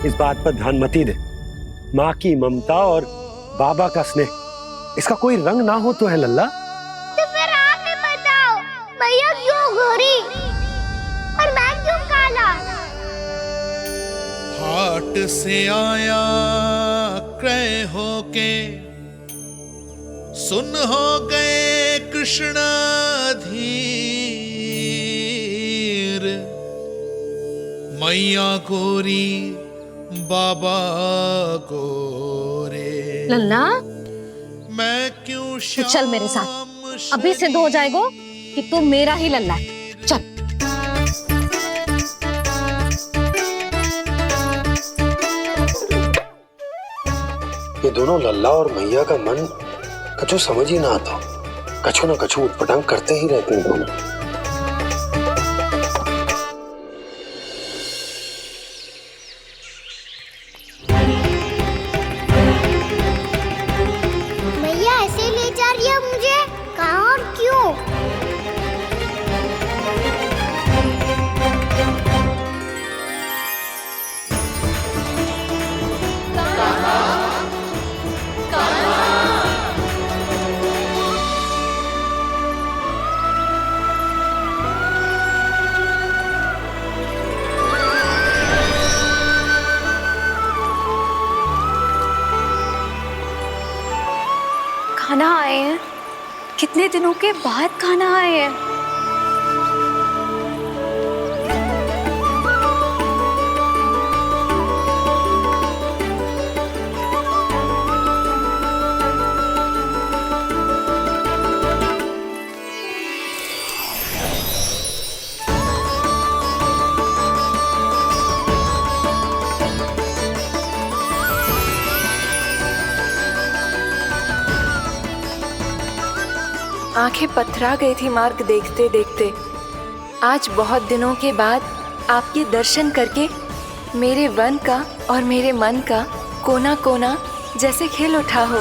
इस बात पर ध्यान मत ही दे। माँ की ममता और बाबा का स्नेह, इसका कोई रंग ना हो तो है लल्ला। तो फिर आप ही बताओ, मैया क्यों गोरी और मैं क्यों काला? हाट से आया क्रय होके, सुन हो गए कृष्ण धीर। मैया गोरी बाबा गोरे। लल्ला, मैं क्यों तू चल मेरे साथ, अभी सिद्ध हो जाएगा कि तू मेरा ही लल्ला है। चल। ये दोनों लल्ला और मैया का मन कछु समझ ही ना आता, कछु ना कछु उटपटांग करते ही रहते हैं दोनों। मैया ऐसे ले जा रही है मुझे, कहाँ और क्यों? कितने दिनों के बाद खाना आए हैं। आंखें पथरा गई थी मार्ग देखते देखते। आज बहुत दिनों के बाद आपके दर्शन करके मेरे वन का और मेरे मन का कोना कोना जैसे खिल उठा हो।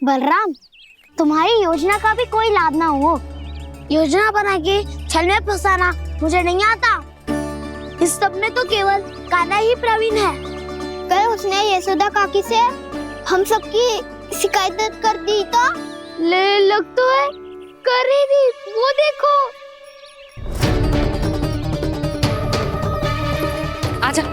बलराम, तुम्हारी योजना का भी कोई लाभ ना हो। योजना बना के छल में फंसाना मुझे नहीं आता। इस सब में तो केवल कान्हा ही प्रवीण है। कल उसने यशोदा काकी से हम सबकी शिकायत कर दी तो लग तो है कर ही दी। वो देखो। आजा।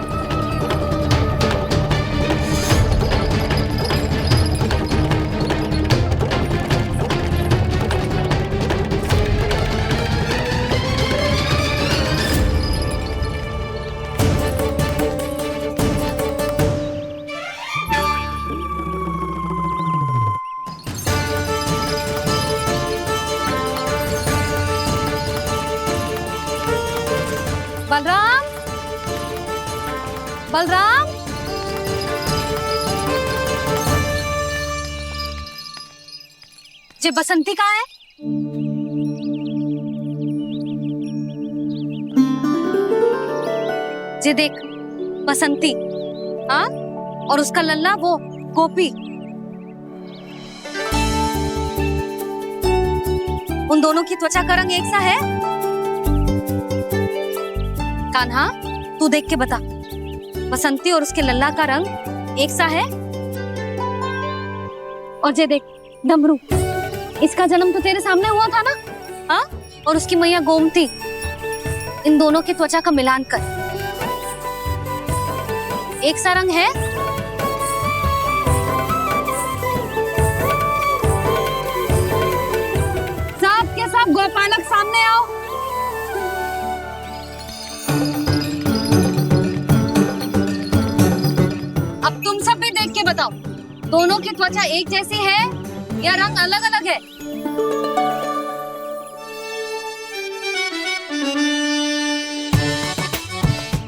बलराम, बलराम, जे बसंती कहाँ है? जे देख बसंती, हाँ, और उसका लल्ला वो गोपी। उन दोनों की त्वचा का रंग एक सा है? कान्हा, तू देख के बता, बसंती और उसके लल्ला का रंग एक सा है? और जे देख डमरू, इसका जन्म तो तेरे सामने हुआ था ना, हाँ? और उसकी मैया गोमती, इन दोनों की त्वचा का मिलान कर, एक सा रंग है? सब के सब गोपालक सामने आओ। अब तुम सब भी देख के बताओ, दोनों की त्वचा एक जैसी है या रंग अलग अलग है?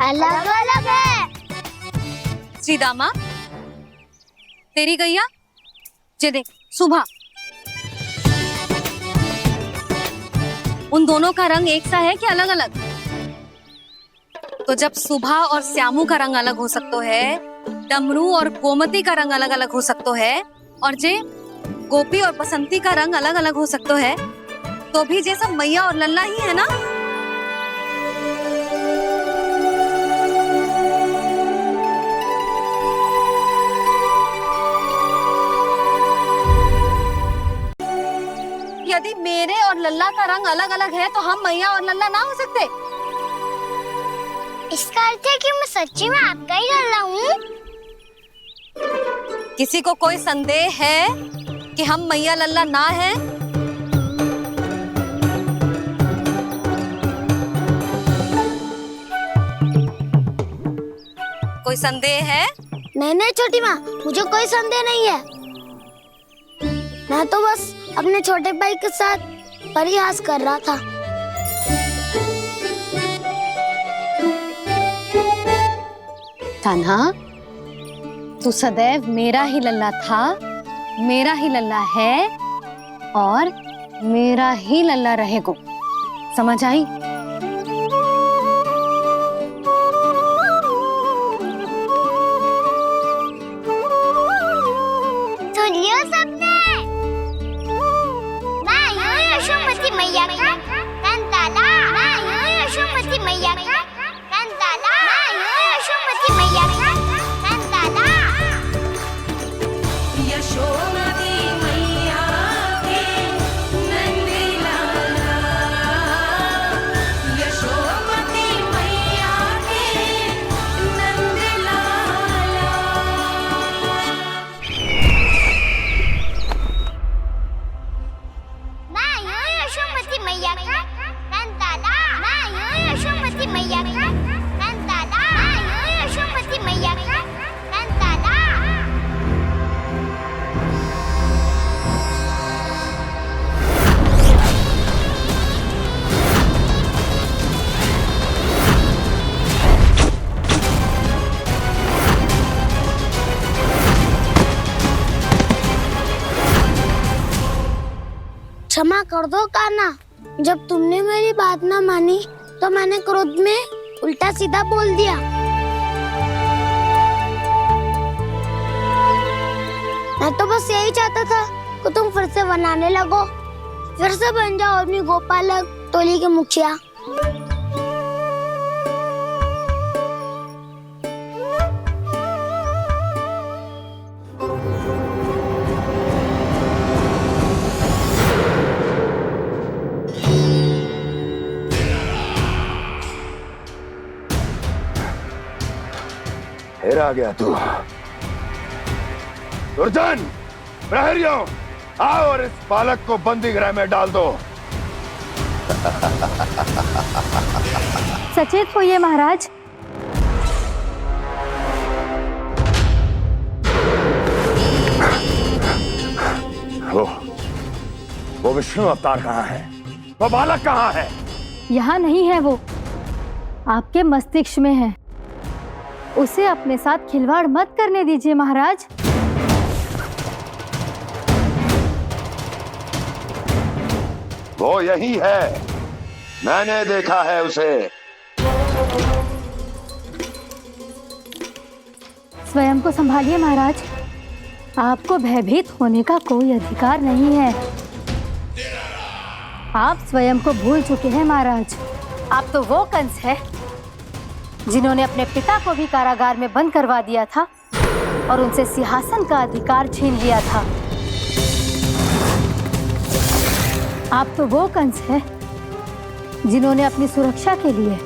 अलग अलग है। श्रीदामा, तेरी गैया, जे देख सुभा, उन दोनों का रंग एक सा है कि अलग अलग? तो जब सुभा और श्यामू का रंग अलग हो सकता है, डमरू और गोमती का रंग अलग अलग हो सकता है, और जे गोपी और बसंती का रंग अलग अलग हो सकता है, तो भी जे सब मैया और लल्ला ही है ना? यदि मेरे और लल्ला का रंग अलग अलग है तो हम मैया और लल्ला ना हो सकते? इसका अर्थ है कि मैं सच्ची में आपका ही लल्ला हूँ? किसी को कोई संदेह है कि हम मैया लल्ला ना है? कोई संदेह है? नहीं छोटी माँ, मुझे कोई संदेह नहीं है। मैं तो बस अपने छोटे भाई के साथ परिहास कर रहा था। कान्हा, तू सदैव मेरा ही लल्ला था, मेरा ही लल्ला है और मेरा ही लल्ला रहेगा। समझ आई? सुन लियो सबने, मैं हूँ यशोमती मैया का कंताला। मैं हूँ यशोमती मैया का कंताला। मैं हूँ यशोमती मैया का कंताला। यशोमती मैया के नंदी लाला, यशोमती मैया के नंदी लाला। यशोमती मैया का नंदाला, मैं हूँ यशोमती मैया का नंदाला, मैं हूँ यशोमती मैया का नंदाला। क्षमा कर दो कान्हा, जब तुमने मेरी बात ना मानी तो मैंने क्रोध में उल्टा सीधा बोल दिया। मैं तो बस यही चाहता था कि तुम फिर से बनाने लगो, फिर से बन जाओ अपनी गोपालक टोली के मुखिया। फिर आ गया तू। दुर्जन, प्रहरियों, आओ और इस बालक को बंदी गृह में डाल दो। सचेत होइए महाराज। वो विष्णु अवतार कहाँ है? वो बालक कहाँ है? यहाँ नहीं है वो, आपके मस्तिष्क में है। उसे अपने साथ खिलवाड़ मत करने दीजिए महाराज। वो यही है, मैंने देखा है उसे। स्वयं को संभालिए महाराज, आपको भयभीत होने का कोई अधिकार नहीं है। आप स्वयं को भूल चुके हैं महाराज। आप तो वो कंस है जिन्होंने अपने पिता को भी कारागार में बंद करवा दिया था और उनसे सिंहासन का अधिकार छीन लिया था। आप तो वो कंस है जिन्होंने अपनी सुरक्षा के लिए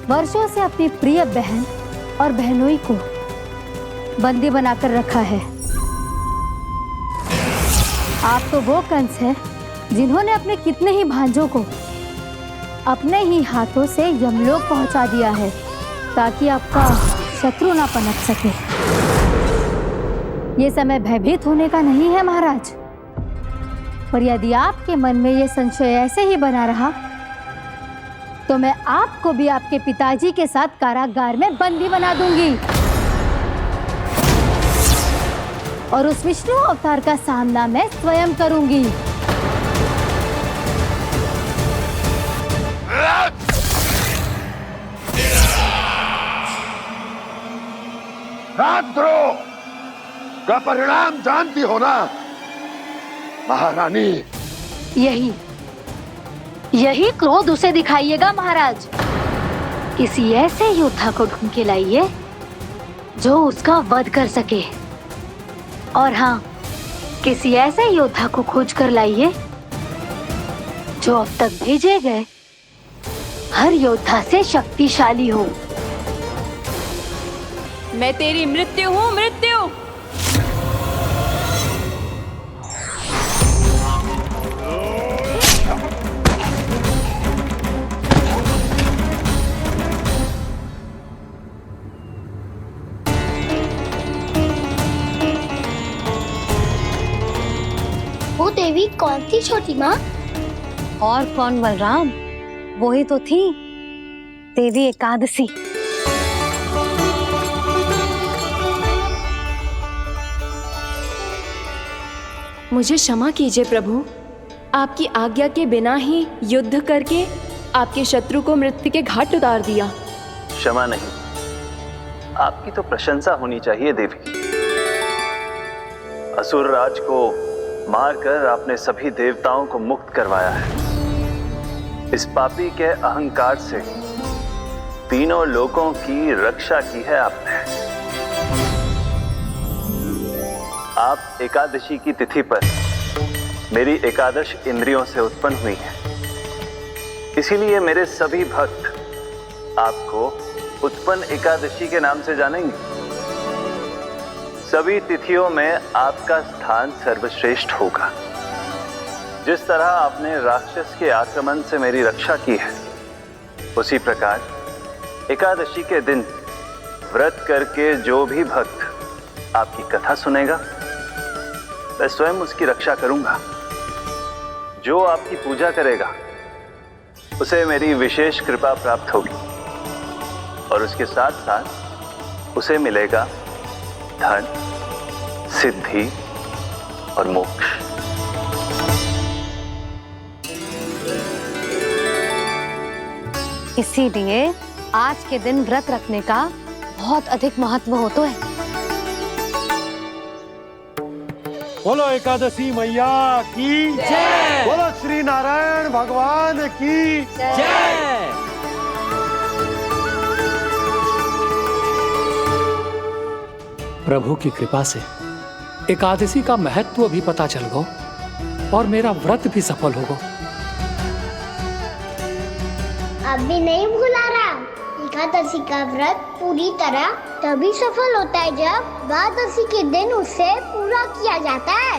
वर्षों से अपनी प्रिय बहन और बहनोई को बंदी बनाकर रखा है। आप तो वो कंस है जिन्होंने अपने कितने ही भांजों को अपने ही हाथों से यमलोक पहुंचा दिया है ताकि आपका शत्रु ना पनप सके। ये समय भयभीत होने का नहीं है महाराज, पर यदि आपके मन में ये संशय ऐसे ही बना रहा तो मैं आपको भी आपके पिताजी के साथ कारागार में बंदी बना दूंगी और उस विष्णु अवतार का सामना मैं स्वयं करूंगी। राजद्रोह का परिणाम जानती हो ना महारानी? यही क्रोध उसे दिखाइएगा महाराज। किसी ऐसे योद्धा को ढूंढ के लाइए जो उसका वध कर सके, और हाँ, किसी ऐसे योद्धा को खोज कर लाइए जो अब तक भेजे गए हर योद्धा से शक्तिशाली हो। मैं तेरी मृत्यु हूँ, मृत्यु। वो देवी कौन थी छोटी माँ? और कौन बलराम, वो ही तो थी देवी एकादशी। मुझे क्षमा कीजिए प्रभु, आपकी आज्ञा के बिना ही युद्ध करके आपके शत्रु को मृत्यु के घाट उतार दिया। क्षमा नहीं, आपकी तो प्रशंसा होनी चाहिए देवी। असुर राज को मारकर आपने सभी देवताओं को मुक्त करवाया है। इस पापी के अहंकार से तीनों लोकों की रक्षा की है आपने। आप एकादशी की तिथि पर मेरी एकादश इंद्रियों से उत्पन्न हुई हैं। इसीलिए मेरे सभी भक्त आपको उत्पन्न एकादशी के नाम से जानेंगे। सभी तिथियों में आपका स्थान सर्वश्रेष्ठ होगा। जिस तरह आपने राक्षस के आक्रमण से मेरी रक्षा की है, उसी प्रकार एकादशी के दिन व्रत करके जो भी भक्त आपकी कथा सुनेगा, मैं स्वयं उसकी रक्षा करूंगा। जो आपकी पूजा करेगा उसे मेरी विशेष कृपा प्राप्त होगी और उसके साथ साथ उसे मिलेगा धन, सिद्धि और मोक्ष। इसीलिए आज के दिन व्रत रखने का बहुत अधिक महत्व होता है। बोलो एकादशी मैया की जय। बोलो श्री नारायण भगवान की जय। प्रभु की कृपा से एकादशी का महत्व भी पता चल गो और मेरा व्रत भी सफल हो गो। अभी नहीं भूला रहा, एकादशी का व्रत पूरी तरह तभी सफल होता है जब द्वादशी के दिन उसे पूरा किया जाता है।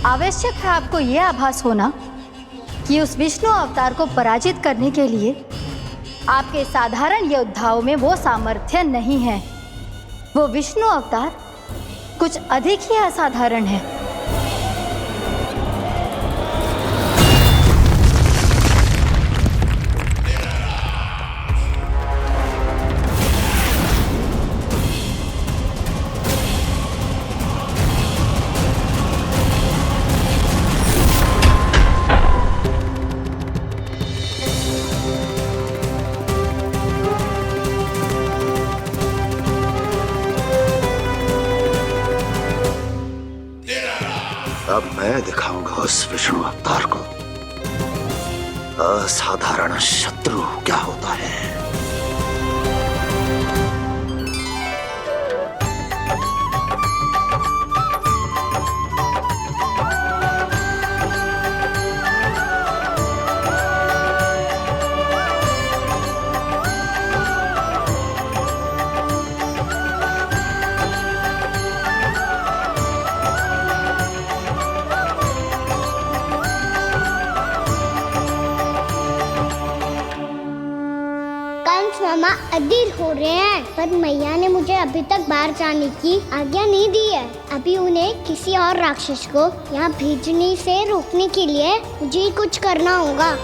आवश्यक है आपको यह आभास होना कि उस विष्णु अवतार को पराजित करने के लिए आपके साधारण योद्धाओं में वो सामर्थ्य नहीं है। वो विष्णु अवतार कुछ अधिक ही असाधारण है। अब मैं दिखाऊंगा उस विष्णु अवतार को असाधारण शत्रु क्या होता है। मामा अधीर हो रहे हैं, पर मैया ने मुझे अभी तक बाहर जाने की आज्ञा नहीं दी है। अभी उन्हें किसी और राक्षस को यहाँ भेजने से रोकने के लिए मुझे ही कुछ करना होगा।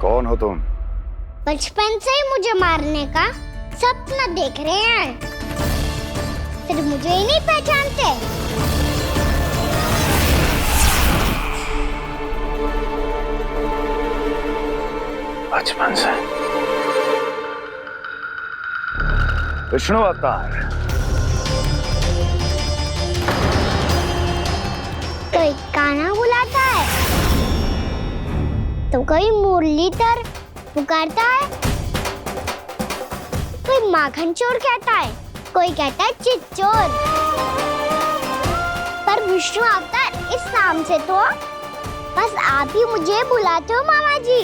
कौन हो तुम? बचपन से ही मुझे मारने का सपना देख रहे हैं, सिर्फ मुझे ही नहीं पहचानते। बचपन से विष्णु अवतार। कोई कान्हा बुलाता है तो कोई मुरलीधर पुकारता है, कोई माखन चोर कहता है, कोई कहता है चिच्चोर। पर विष्णु अवतार इस नाम से तो बस आप ही मुझे बुलाते हो मामा जी।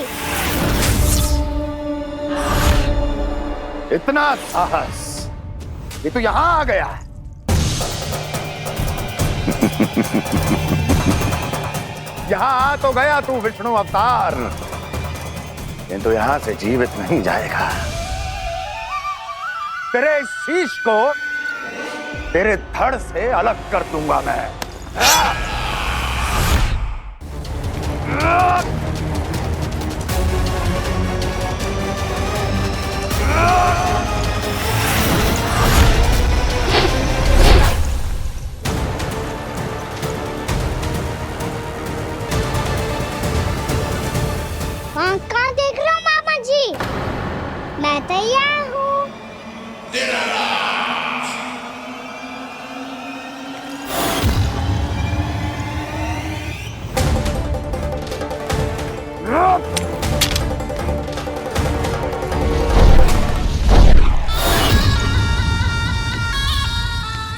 इतना साहस, ये तो यहाँ आ गया है। यहाँ आ तो गया तू विष्णु अवतार, किंतु यहाँ से जीवित नहीं जाएगा। तेरे इस शीश को तेरे धड़ से अलग कर दूंगा मैं। कहाँ देख रहे हो मामा जी? मैं तैयार हूँ।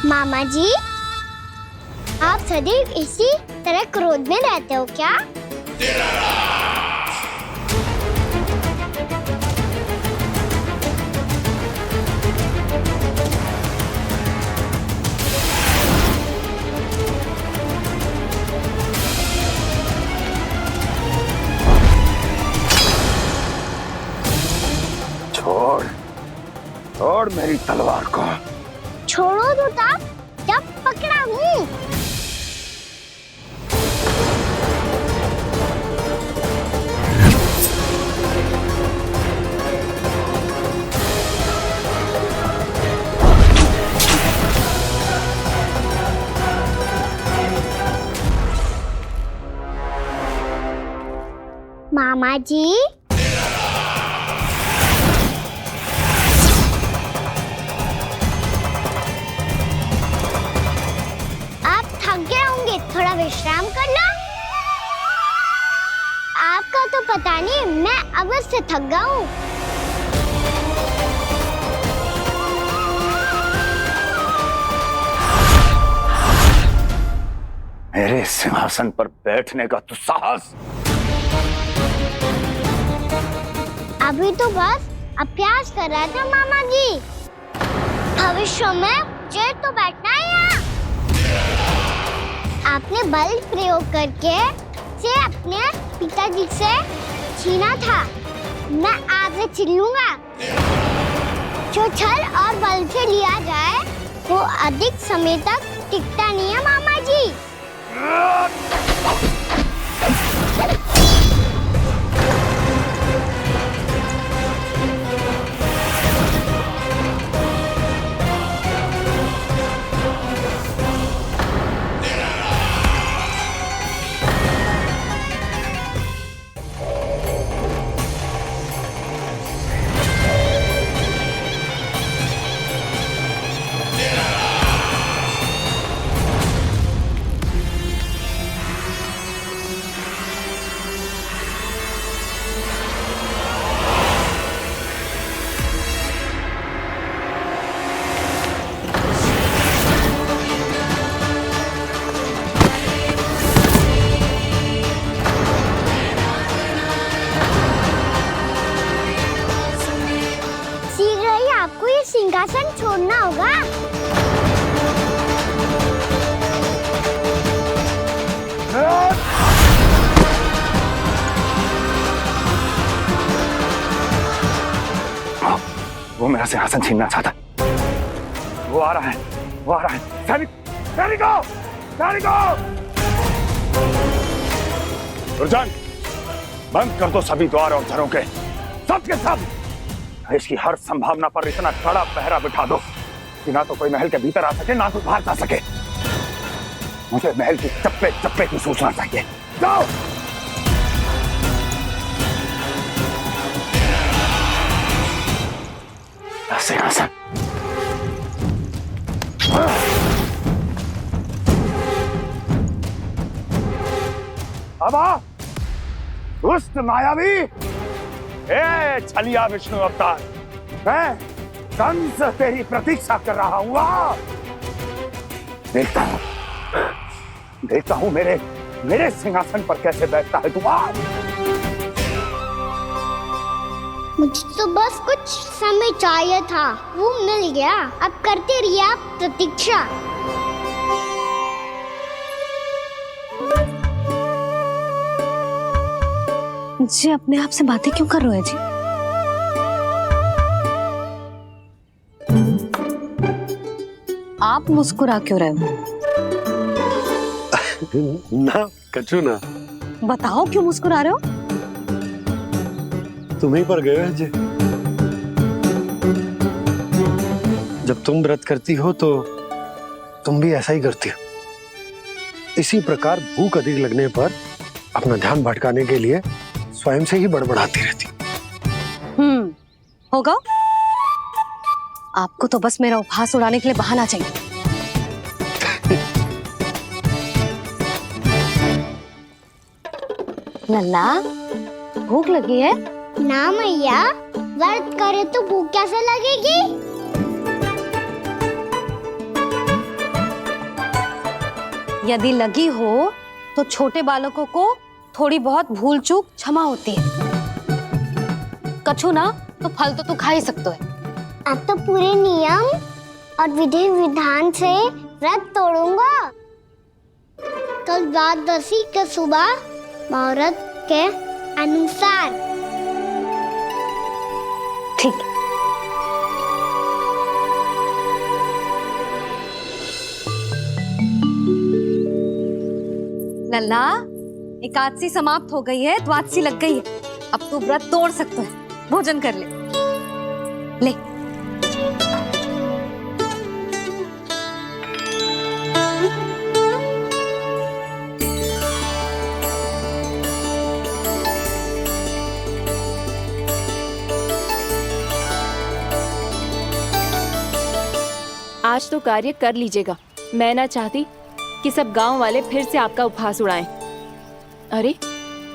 मामा जी, आप सदैव इसी तरह क्रोध में रहते हो क्या? छोड़ छोड़ मेरी तलवार को। छोड़ो तो तब जब पकड़ा हूँ। मामा जी, थोड़ा विश्राम कर लो। आपका तो पता नहीं, मैं अवश्य थक गया हूँ। मेरे सिंहासन पर बैठने का तो साहस। अभी तो बस अभ्यास कर रहा था मामा जी। भविष्य में मुझे तो बैठना है यहाँ। आपने बल प्रयोग करके से अपने पिताजी से छीना था। मैं आपसे छीन लूंगा। जो छल और बल से लिया जाए वो अधिक समय तक टिकता नहीं है मामा जी। सिंहासन छोड़ना होगा। वो मेरा सिंहासन छीनना चाहता है। वो आ रहा है, वो आ रहा है। सैनिकों, दुर्जन, बंद कर दो सभी द्वार और झरोखे, सब के सब। इसकी हर संभावना पर इतना कड़ा पहरा बिठा दो कि ना तो कोई महल के भीतर आ सके, ना तो बाहर जा सके। मुझे महल की चप्पे चप्पे की सूचना चाहिए। जाओ। सिंहासन। अब आ, दुष्ट मायावी, ए छलिया विष्णु अवतार, मैं कंस तेरी प्रतीक्षा कर रहा हूँ। देखता हूँ मेरे सिंहासन पर कैसे बैठता है तू। मुझे तो बस कुछ समय चाहिए था, वो मिल गया। अब करते रहिए आप प्रतीक्षा। जी अपने आप से बातें क्यों कर रहे हैं जी? आप मुस्कुरा क्यों रहे हो? ना कचू ना। बताओ क्यों मुस्कुरा रहे हो? तुम्हीं पर गए हैं जी। जब तुम व्रत करती हो तो तुम भी ऐसा ही करती हो। इसी प्रकार भूख अधिक लगने पर अपना ध्यान भटकाने के लिए स्वयं से ही बड़बड़ाती रहती। होगा। आपको तो बस मेरा उपहास उड़ाने के लिए बहाना चाहिए। लल्ला, भूख लगी है? ना मैया, व्रत करे तो भूख कैसे लगेगी? यदि लगी हो तो छोटे बालकों को थोड़ी बहुत भूल चूक क्षमा होती है। कछु ना तो फल तो तू खा ही सकते है। अब तो पूरे नियम और विधि विधान से व्रत तोड़ूंगा। कल द्वादशी के सुबह मुहूर्त के अनुसार। ठीक। लल्ला, एकादशी समाप्त हो गई है, द्वादशी लग गई है। अब तू व्रत तोड़ सकता है, भोजन कर ले। ले। आज तो कार्य कर लीजिएगा। मैं ना चाहती कि सब गांव वाले फिर से आपका उपहास उड़ाएं। अरे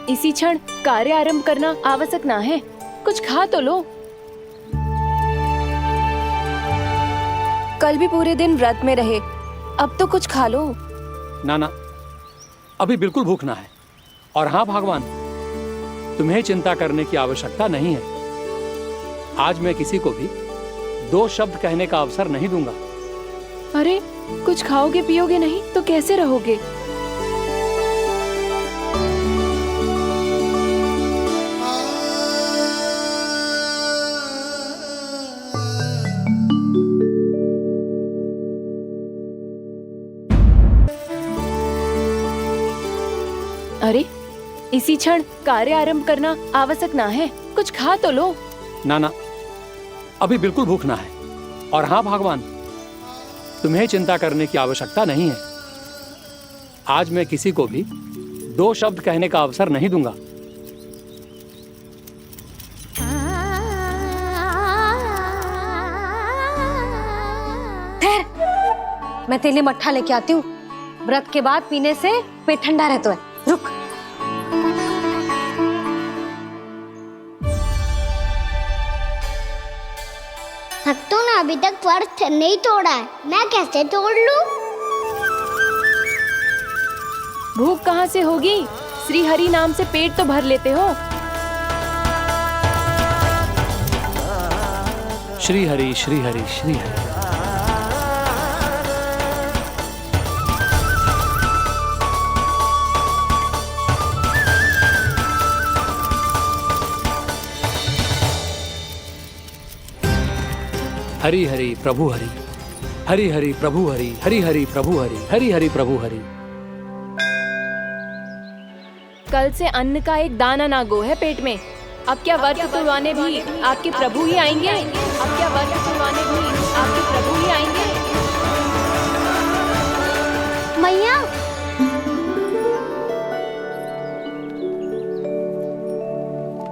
इसी क्षण कार्य आरंभ करना आवश्यक ना है, कुछ खा तो लो। कल भी पूरे दिन व्रत में रहे, अब तो कुछ खा लो। ना ना, अभी बिल्कुल भूख ना है। और हाँ भगवान, तुम्हें चिंता करने की आवश्यकता नहीं है। आज मैं किसी को भी 2 शब्द कहने का अवसर नहीं दूंगा। अरे कुछ खाओगे पियोगे नहीं तो कैसे रहोगे? अरे इसी क्षण कार्य आरंभ करना आवश्यक ना है, कुछ खा तो लो। ना ना, अभी बिल्कुल भूख ना है। और हाँ भगवान, तुम्हें चिंता करने की आवश्यकता नहीं है। आज मैं किसी को भी 2 शब्द कहने का अवसर नहीं दूंगा। ठहर, मैं तेरे लिए मट्ठा लेके आती हूँ। व्रत के बाद पीने से पेट ठंडा रहता है। रुक। भक्तों ने अभी तक व्रत नहीं तोड़ा है, मैं कैसे तोड़ लूं? भूख कहाँ से होगी? श्री हरि नाम से पेट तो भर लेते हो। श्री हरि श्री हरि श्री हरि। हरि हरि प्रभु हरि, हरि हरि प्रभु हरि, हरि हरि प्रभु हरि, हरि हरि प्रभु हरि। कल से अन्न का एक दाना ना गो है पेट में। अब क्या व्रत तुड़वाने भी आपके प्रभु ही आएंगे? अब क्या व्रत तुड़वाने भी आपके प्रभु ही आएंगे? मैया,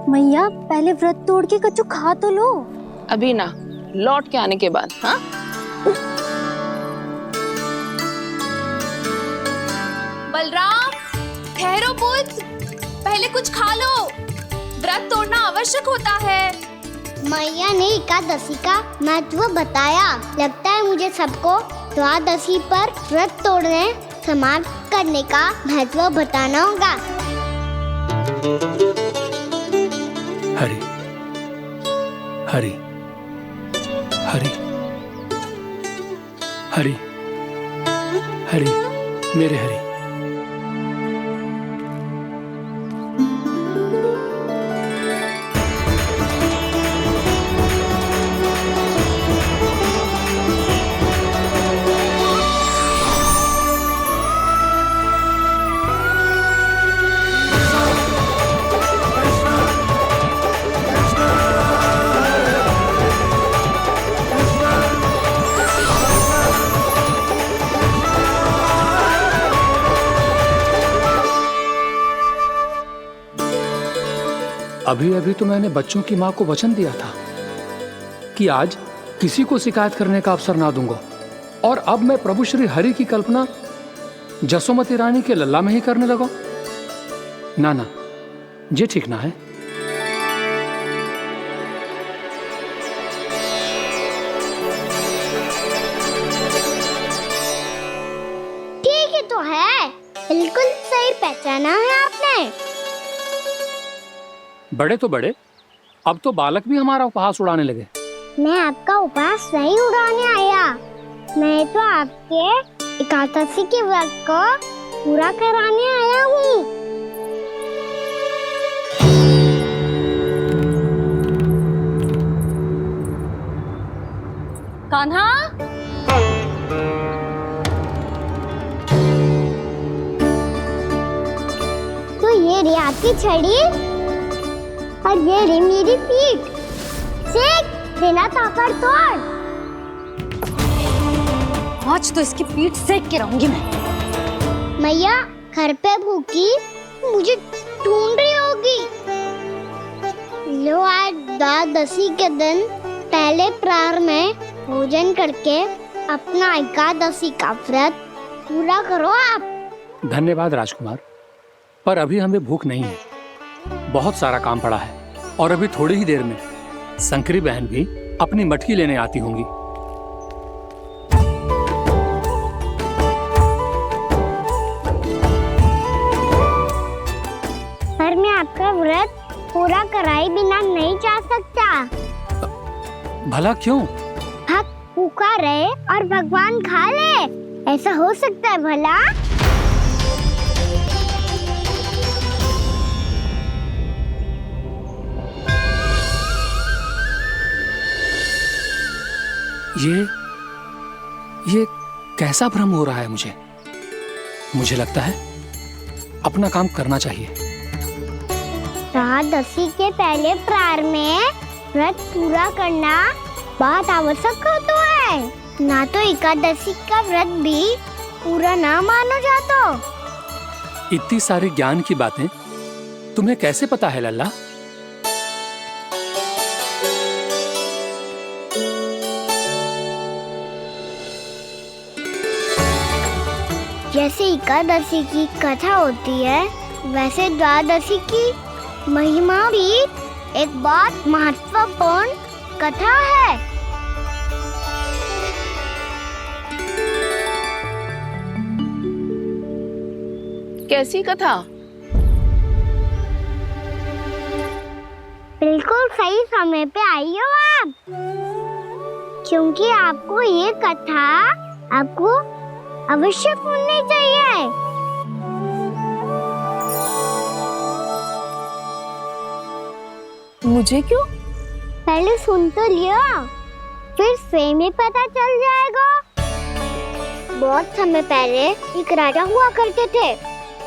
मैया पहले व्रत तोड़ के कछु खा तो लो। अभी ना, लौट के आने के बाद। हाँ, बलराम, ठहरो पुत्र, पहले कुछ खा लो। व्रत तोड़ना आवश्यक होता है। मैया ने एकादशी का महत्व बताया। लगता है मुझे सबको द्वादशी पर व्रत तोड़ने समाप्त करने का महत्व बताना होगा। हरि हरि हरि हरि हरि, मेरे हरि। अभी अभी तो मैंने बच्चों की माँ को वचन दिया था कि आज किसी को शिकायत करने का अवसर ना दूंगा, और अब मैं प्रभु श्री हरि की कल्पना जसोमती रानी के लल्ला में ही करने लगा। ना ना, ये ठीक ना है। ठीक ही तो है। पहचाना है आपने? बड़े तो बड़े, अब तो बालक भी हमारा उपहास उड़ाने लगे। मैं आपका उपहास नहीं उड़ाने आया, मैं तो आपके एकादशी के व्रत को पूरा कराने आया हूँ। कान्हा, तो ये रे आपकी छड़ी और ये रे मेरी पीठ। सेक देना तापर तोड़। आज तो इसकी पीठ सेक के रहूंगी मैं। मैया घर पे भूखी मुझे ढूंढ रही होगी। लो आज द्वादशी के दिन पहले प्रहर में भोजन करके अपना एकादशी का व्रत पूरा करो आप। धन्यवाद राजकुमार, पर अभी हमें भूख नहीं है। बहुत सारा काम पड़ा है और अभी थोड़ी ही देर में शंकरी बहन भी अपनी मटकी लेने आती होंगी। पर मैं आपका व्रत पूरा कराए बिना नहीं जा सकता। भला क्यों? भक्त भूखा रहे और भगवान खा ले, ऐसा हो सकता है भला? ये कैसा भ्रम हो रहा है मुझे लगता है अपना काम करना चाहिए। द्वादशी के पहले प्रहर में व्रत पूरा करना बहुत आवश्यक होता है। ना तो एकादशी का व्रत भी पूरा ना मानो जातो। इतनी सारी ज्ञान की बातें तुम्हें कैसे पता है लल्ला? जैसे एकादशी की कथा होती है, वैसे द्वादशी की महिमा भी एक बहुत महत्वपूर्ण कथा है। कैसी कथा? बिल्कुल सही समय पे आई हो आप, क्योंकि आपको ये कथा आपको अवश्य सुननी चाहिए। मुझे क्यों? पहले सुन तो लियो, फिर स्वयं ही पता चल जाएगा। बहुत समय पहले एक राजा हुआ करते थे,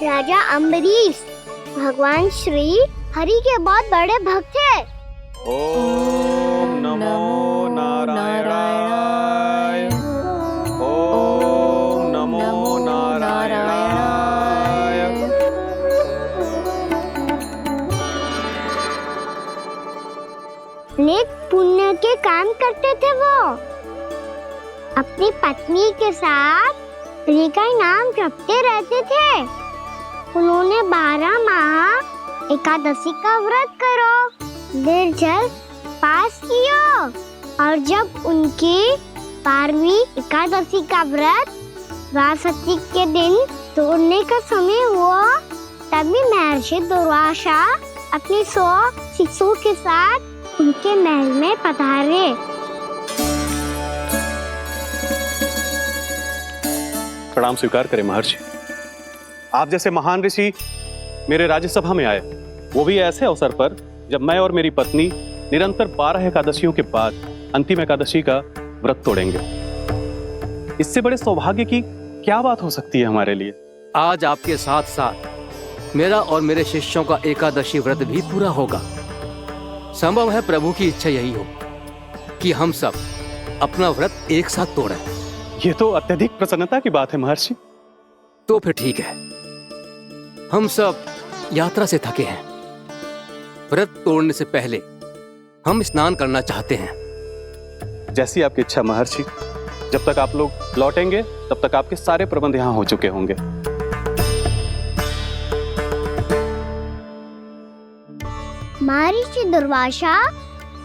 राजा अम्बरीश। भगवान श्री हरि के बहुत बड़े भक्त थे। ओम नमो नारायणाय। ओम नमो नारायणाय। नेक पुण्य के काम करते थे वो। अपनी पत्नी के साथ हरि का नाम जपते रहते थे। उन्होंने 12 माह एकादशी का व्रत करो निर्जल पास किया, और जब उनकी 12वीं एकादशी का व्रत द्वादशी के दिन तोड़ने का समय हुआ, तभी महर्षि दुर्वासा अपनी 100 शिष्यों के साथ उनके महल में पधारे। प्रणाम स्वीकार करें महर्षि। आप जैसे महान ऋषि मेरे राज्यसभा में आए, वो भी ऐसे अवसर पर जब मैं और मेरी पत्नी निरंतर 12 एकादशियों के बाद अंतिम एकादशी का व्रत तोड़ेंगे। इससे बड़े सौभाग्य की क्या बात हो सकती है हमारे लिए? आज आपके साथ साथ मेरा और मेरे शिष्यों का एकादशी व्रत भी पूरा होगा। संभव है प्रभु की इच्छा यही हो कि हम सब अपना व्रत एक साथ तोड़ें। ये तो अत्यधिक प्रसन्नता की बात है महर्षि। तो फिर ठीक है, हम सब यात्रा से थके हैं। व्रत तोड़ने से पहले हम स्नान करना चाहते हैं। जैसी आपकी इच्छा महर्षि। जब तक आप लोग लौटेंगे तब तक आपके सारे प्रबंध यहाँ हो चुके होंगे। महर्षि दुर्वासा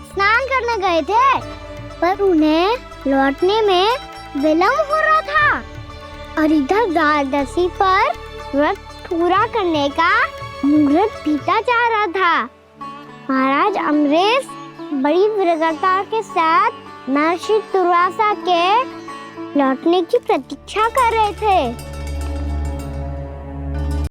स्नान करने गए थे, पर उन्हें लौटने में विलंब हो रहा था, और इधर द्वादशी पर व्रत पूरा करने का मुहूर्त बीता जा रहा था। महाराज अमरीश बड़ी विरगता के साथ महर्षि दुर्वासा के लौटने की प्रतीक्षा कर रहे थे।